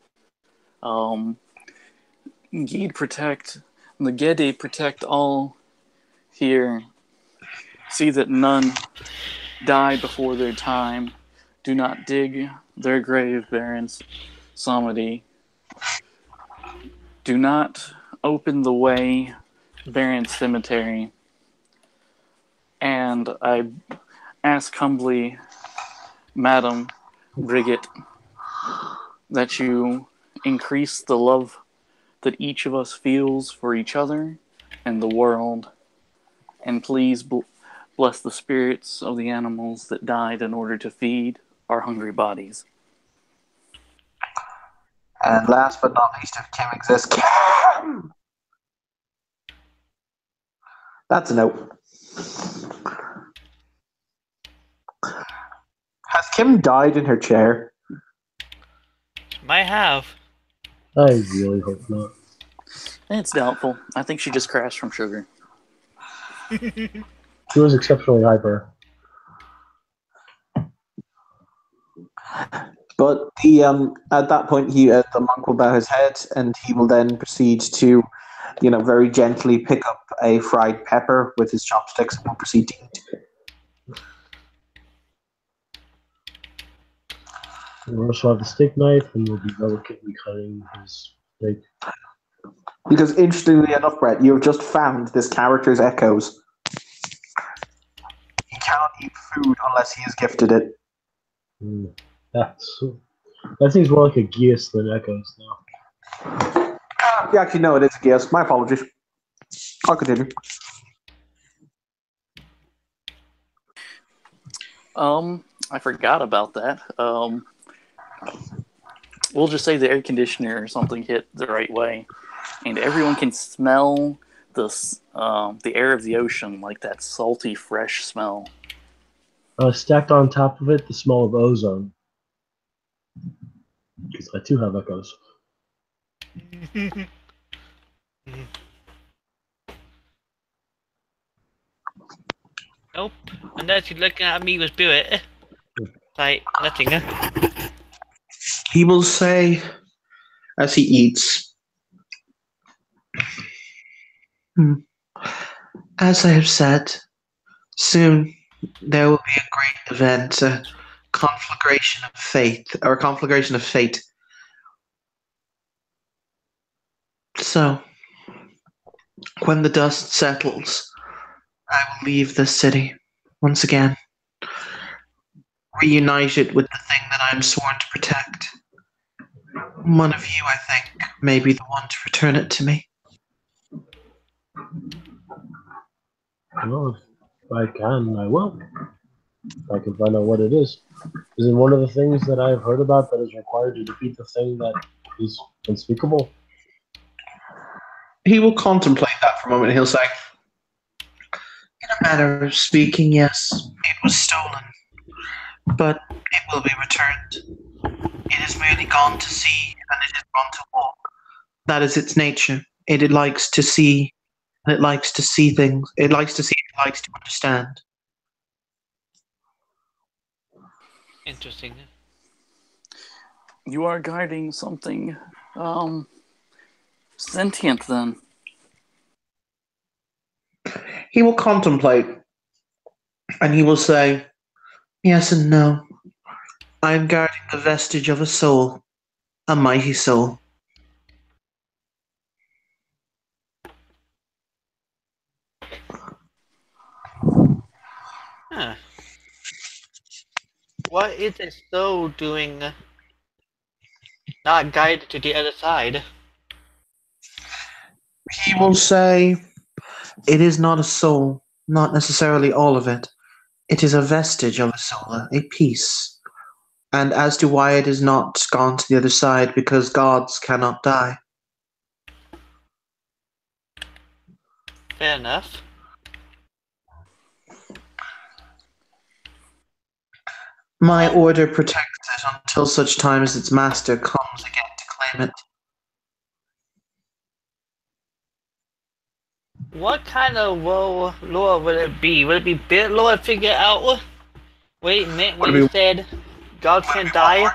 Gede protect, the Gede protect all here. See that none die before their time. Do not dig their grave, Barons Samedi. Do not open the way, Baron's cemetery. And I ask humbly, Madam Brigit, that you increase the love that each of us feels for each other and the world. And please bless the spirits of the animals that died in order to feed our hungry bodies. And last but not least, if Kim exists, Kim! That's a note. Has Kim died in her chair? Might have. I really hope not. It's doubtful. I think she just crashed from sugar. She was exceptionally hyper. But at that point, the monk will bow his head, and he will then proceed to, very gently pick up a fried pepper with his chopsticks and will proceed to eat. We'll also have the steak knife, and we'll be delicately cutting his steak. Because interestingly enough, Brett, you've just found this character's echoes. He cannot eat food unless he is gifted it. That seems more like a geas than echoes now. Yeah, actually, no, it is a geas. My apologies. I'll continue. I forgot about that. We'll just say the air conditioner or something hit the right way, and everyone can smell the air of the ocean, like that salty, fresh smell. Stacked on top of it, the smell of ozone. Because I too have echoes. Nope. Unless you're looking at me with spirit. Like, nothing. He will say, as he eats, as I have said, soon there will be a great event, a conflagration of fate, or a conflagration of fate. So, when the dust settles, I will leave this city once again, reunited with the thing that I am sworn to protect. One of you, I think, may be the one to return it to me. Well, if I can, I will. If I can find out what it is. Is it one of the things that I've heard about that is required to defeat the thing that is unspeakable? He will contemplate that for a moment and he'll say, in a manner of speaking, yes, it was stolen, but it will be returned. It has merely gone to sea and it has gone to walk. That is its nature. It likes to see, and it likes to see things. It likes to see, it likes to understand. Interesting. You are guiding something, sentient then. He will contemplate, and he will say, yes and no. I am guarding the vestige of a soul, a mighty soul. Huh. What is a soul doing not guided to the other side? He will say, it is not a soul, not necessarily all of it. It is a vestige of a soul, a piece. And as to why it is not gone to the other side, because gods cannot die. Fair enough. My order protects it until such time as its master comes again to claim it. What kind of lore would it be? Would it be bit lore to figure out what it meant when he said gods can't die?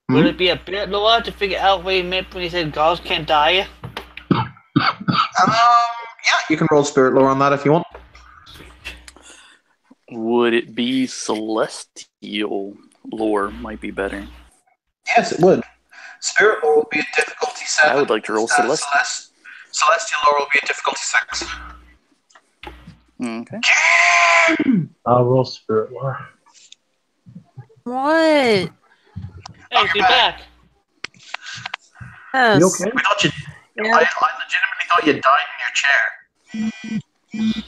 Would it be a bit lore to figure out what he meant when he said gods can't die? Yeah, you can roll spirit lore on that if you want. Would it be celestial lore? Might be better. Yes, it would. Spirit lore will be a difficulty 7. I would like to roll celestial. Celestial lore will be a difficulty 6. Okay. I'll roll spirit lore. What? Hey, be back. Yes. You okay? I thought you. Yeah. I legitimately thought you died in your chair.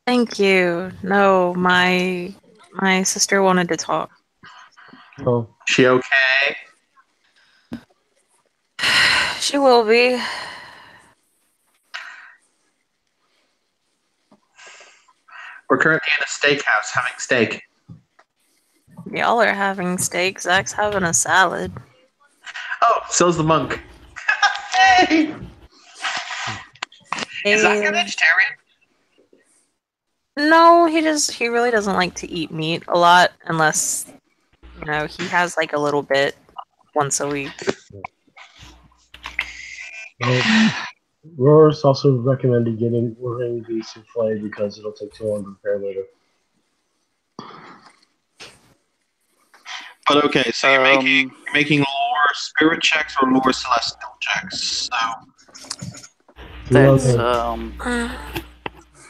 Thank you. No, my sister wanted to talk. Oh, She okay? She will be. We're currently in a steakhouse having steak. Y'all are having steak. Zach's having a salad. Oh, so's the monk. Hey! Is that And- vegetarian? No, he really doesn't like to eat meat a lot unless, he has like a little bit once a week. well, Roar's also recommended ordering the souffle because it'll take too long to prepare later. But okay, so you're making lore spirit checks or lore celestial checks. So That's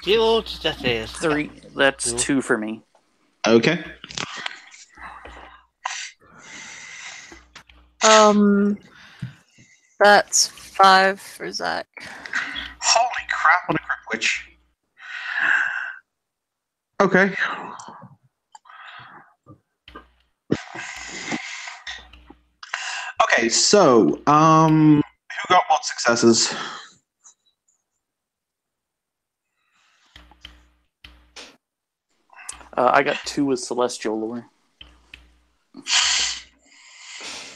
Zero successes. 3. That's 2 for me. okay. That's 5 for Zach. Holy crap! What a crit witch. Okay. Okay, so who got what successes? I got 2 with celestial lore.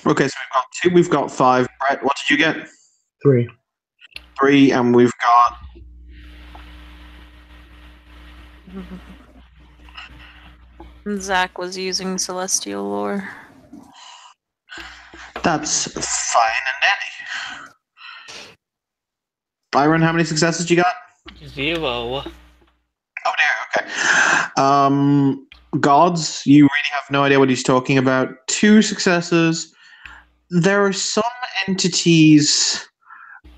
Okay, so we've got 2, we've got 5. Brett, what did you get? 3. 3, and we've got... Zach was using celestial lore. That's fine and dandy. Byron, how many successes you got? 0. Oh dear, okay. Gods, you really have no idea what he's talking about. 2 successes. There are some entities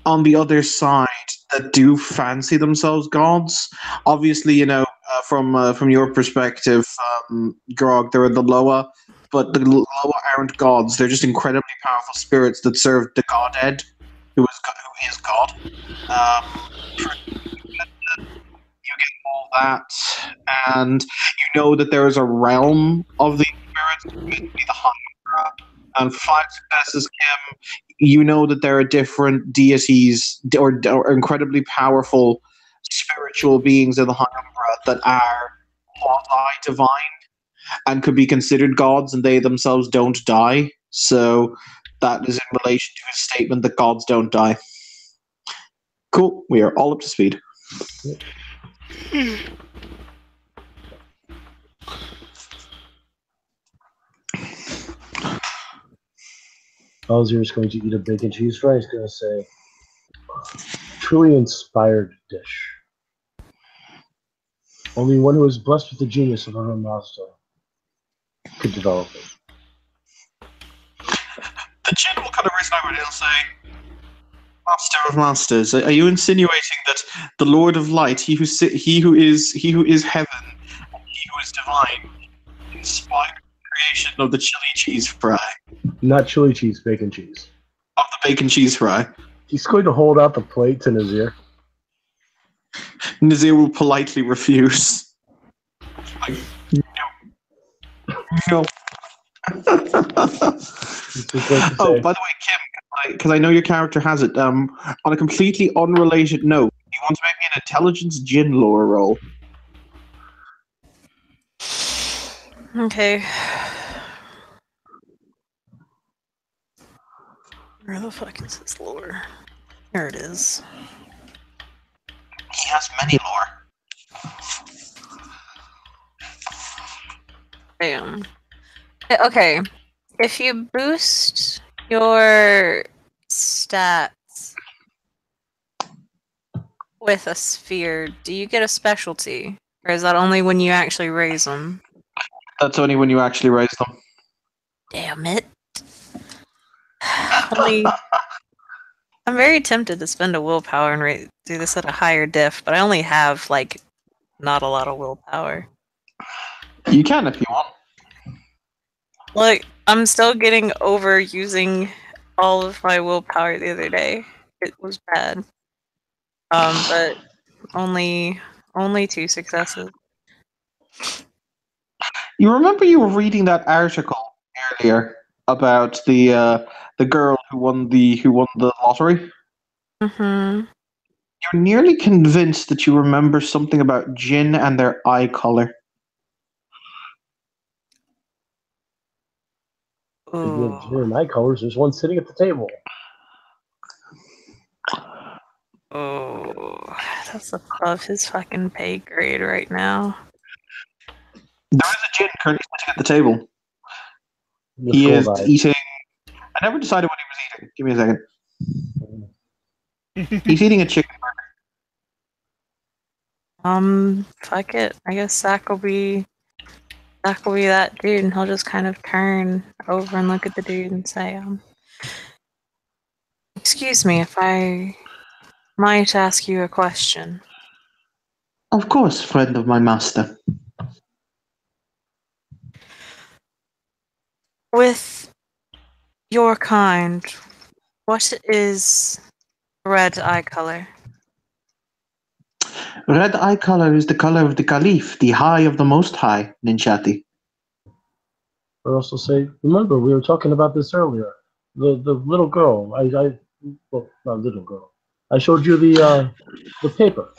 on the other side that do fancy themselves gods. Obviously, you know, from your perspective, Grog, there are the Loa, but the Loa aren't gods. They're just incredibly powerful spirits that serve the Godhead, who is God. You get all that, and you know that there is a realm of the spirits, maybe the High Emperor, and 5 successes, Kim. You know that there are different deities or incredibly powerful spiritual beings of the High Emperor that are quasi-divine and could be considered gods, and they themselves don't die. So that is in relation to his statement that gods don't die. Cool. We are all up to speed. Bowser's going to eat a bacon cheese fry. He's going to say, truly inspired dish. Only one who is blessed with the genius of her own master could develop it. The chin will kind of raise an eyebrow and he'll say, Master of Masters, are you insinuating that the Lord of Light, he who is heaven, and he who is divine, inspired the creation of the chili cheese fry? Not chili cheese, bacon cheese. Of the bacon cheese fry. He's going to hold out the plate to Nazir. Nazir will politely refuse. Like, no. Oh, by the way, Kim, because I know your character has it, on a completely unrelated note, you want to make me an intelligence gin lore roll? Okay. Where the fuck is this lore? There it is. He has many lore. Damn. Okay. If you boost your stats with a sphere, do you get a specialty? Or is that only when you actually raise them? That's only when you actually raise them. Damn it. I'm very tempted to spend a willpower and do this at a higher diff, but I only have, like, not a lot of willpower. You can if you want. Like, I'm still getting over using all of my willpower the other day. It was bad. But only 2 successes. You remember you were reading that article earlier about the girl who won the lottery? Mm-hmm. You're nearly convinced that you remember something about Jinn and their eye color. Speaking of gin and eye colors, there's one sitting at the table. Oh, that's above his fucking pay grade right now. There is a Jinn currently sitting at the table. The He is skull eating... I never decided what he was eating. Give me a second. He's eating a chicken burger. Fuck it. I guess Zach will be that dude, and he'll just kind of turn over and look at the dude and say, excuse me if I might ask you a question. Of course, friend of my master. With your kind, what is red eye color? Red eye color is the color of the Caliph, the high of the Most High, Ninchati. I also say, remember, we were talking about this earlier. The little girl, well, not little girl. I showed you the paper.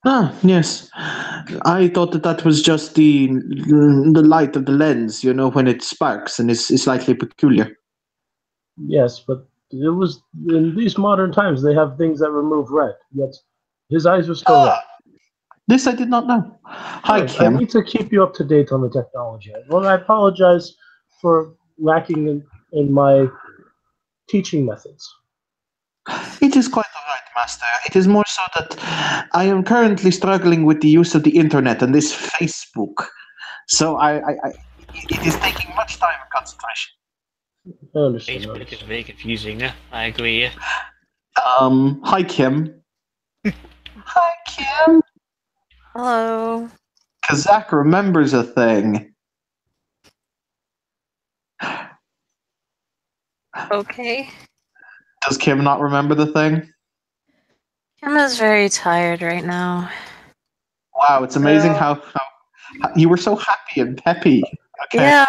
Ah, yes. I thought that was just the light of the lens, when it sparks and is slightly peculiar. Yes, but it was in these modern times they have things that remove red. Yet his eyes are still red. This I did not know. Hi, I Kim. need to keep you up to date on the technology. Well, I apologize for lacking in my teaching methods. It is quite all right, Master. It is more so that I am currently struggling with the use of the internet and this Facebook. So it is taking much time and concentration. I understand. Facebook is very confusing. I agree. Hi, Kim. Hi, Kim. Hello. Kazak remembers a thing. Okay. Does Kim not remember the thing? Kim is very tired right now. Wow, it's amazing how you were so happy and peppy. Okay. Yeah,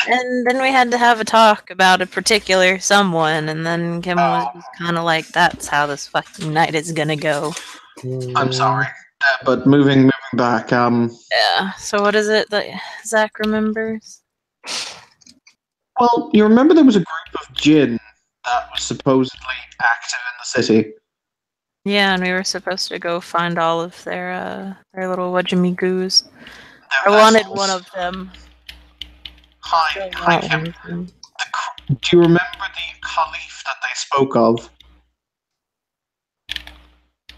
and then we had to have a talk about a particular someone, and then Kim was just kind of like, "That's how this fucking night is gonna go." I'm sorry, but moving back. Yeah. So what is it that Zach remembers? Well, you remember there was a group of jinn that was supposedly active in the city. Yeah, and we were supposed to go find all of their little wajamigoos. I wanted one of them. Hi, Kim. Do you remember the Caliph that they spoke of?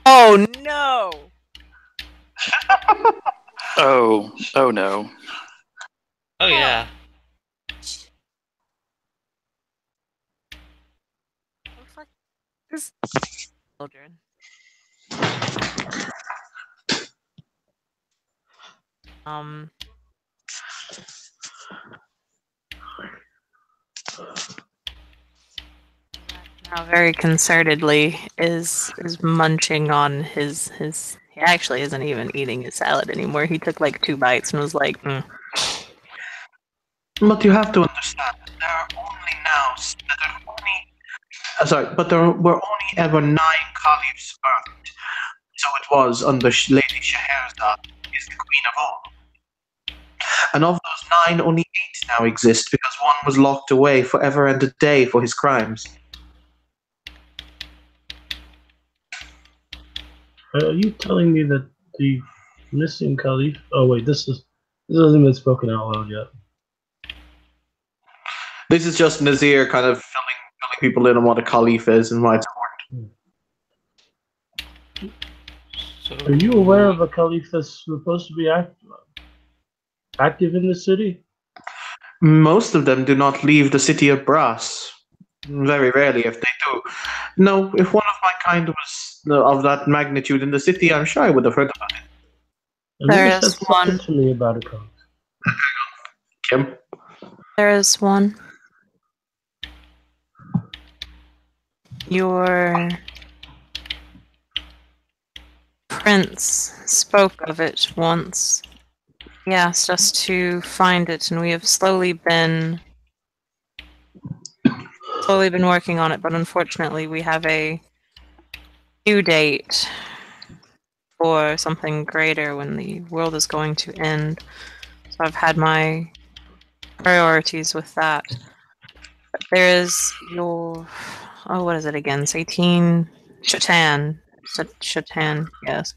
Oh no! Oh no. Oh yeah. This children. Now very concertedly is munching on his. He actually isn't even eating his salad anymore. He took like 2 bites and was like, But you have to understand that there are only but there were only ever 9 caliphs birthed. So it was under Lady Scheherazade, is the queen of all. And of those 9, only 8 now exist because one was locked away forever and a day for his crimes. Are you telling me that the missing Caliph? Oh wait, this hasn't been spoken out loud yet. This is just Nazir kind of filling people in on what a Caliph is and why it's important. So, Are you aware of a Caliph that's supposed to be active in the city? Most of them do not leave the city of Brass. Very rarely, if they do. No, if one of my kind was of that magnitude in the city, I'm sure I would have heard about it. There You is said something one. to me about a Caliph. Kim? "There is one. Your prince spoke of it once. He asked us to find it, and we have slowly been working on it, but unfortunately we have a due date for something greater when the world is going to end. So I've had my priorities with that. But there is your... Oh, what is it again? Satan Shatan. Shatan, yes.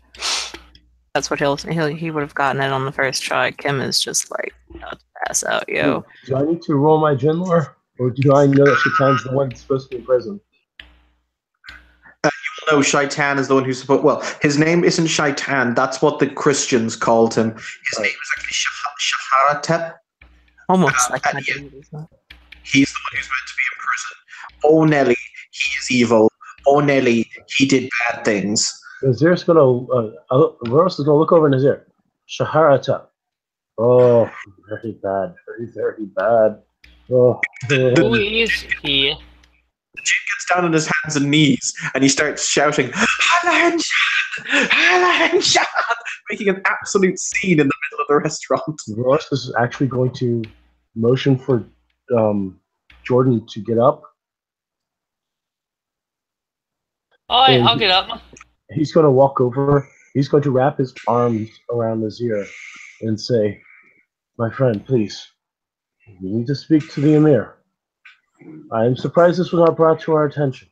That's what he would have gotten it on the first try. Kim is just like about to pass out, yo. Do I need to roll my gin lore? Or do I know that Shatan's the one that's supposed to be in prison? No, Shaitan is the one who's supposed. Well, his name isn't Shaitan. That's what the Christians called him. His name is actually Shaharatep. Almost like my yeah. dude, isn't it? He's the one who's meant to be in prison. Oh, Nelly, he is evil. Oh, Nelly, he did bad things. Nazir's gonna. Roros is gonna look over Nazir. Shaharata. Oh, very bad. Very, very bad. Oh. who is he? The Jin gets down on his hands and knees and he starts shouting, Halan, making an absolute scene in the middle of the restaurant. Roros is actually going to motion for Jordan to get up. Alright, And I'll get up. He's going to walk over He's going to wrap his arms around his ear and say, "My friend, please, we need to speak to the Emir. I am surprised this was not brought to our attention."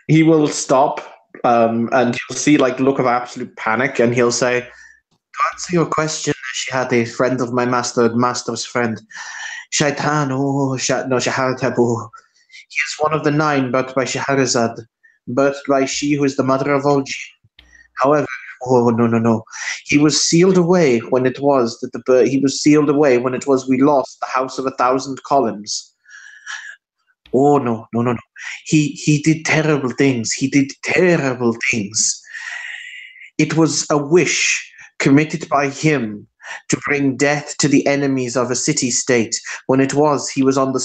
He will stop, and you'll see like look of absolute panic, and he'll say, "To answer your question, she had a friend of my master's friend, Shaitan, Shaharatab, he is one of the 9, birthed by Scheherazade, birthed by she who is the mother of all jinn. However, no. He was sealed away when it was we lost the house of 1,000 columns. Oh no. He did terrible things. It was a wish committed by him to bring death to the enemies of a city-state when he was on the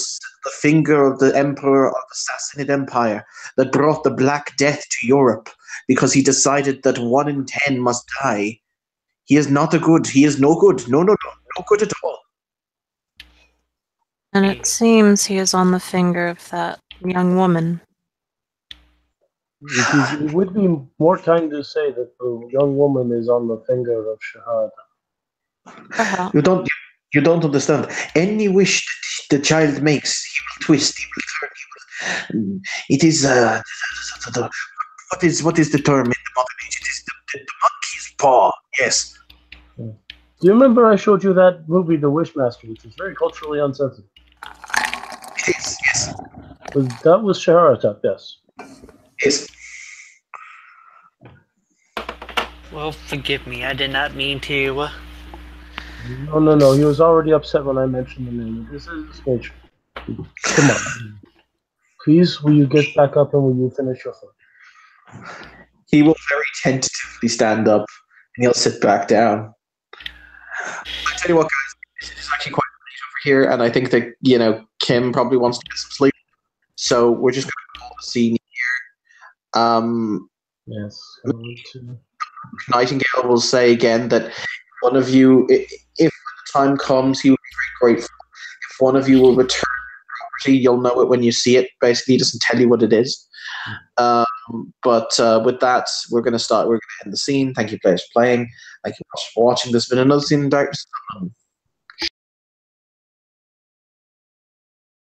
finger of the emperor of the Sassanid Empire that brought the Black Death to Europe because he decided that 1 in 10 must die. He is no good. No good at all. And it seems he is on the finger of that young woman. It would be more kind to say that the young woman is on the finger of Shahada. Uh-huh. You don't understand. Any wish that the child makes, he will twist, he will turn, it is what is the term in the modern age? It is the monkey's paw. Yes. Do you remember I showed you that movie, The Wishmaster, which is very culturally unsensitive? It is, yes. That was Shaharatab, yes. Yes. Well, forgive me. I did not mean to. No. He was already upset when I mentioned the name. This is his nature. Come on. Please, will you get back up and will you finish your foot? He will very tentatively stand up and he'll sit back down. I tell you what, guys, it's actually quite late over here, and I think that Kim probably wants to get some sleep, so we're just going to call the scene here. Yes. Nightingale will say again that one of you, if when the time comes, he will be very grateful. If one of you will return property, you'll know it when you see it. Basically, he doesn't tell you what it is. But with that, we're going to end the scene. Thank you, players, for playing. Thank you for watching. There's been another scene in Darkness.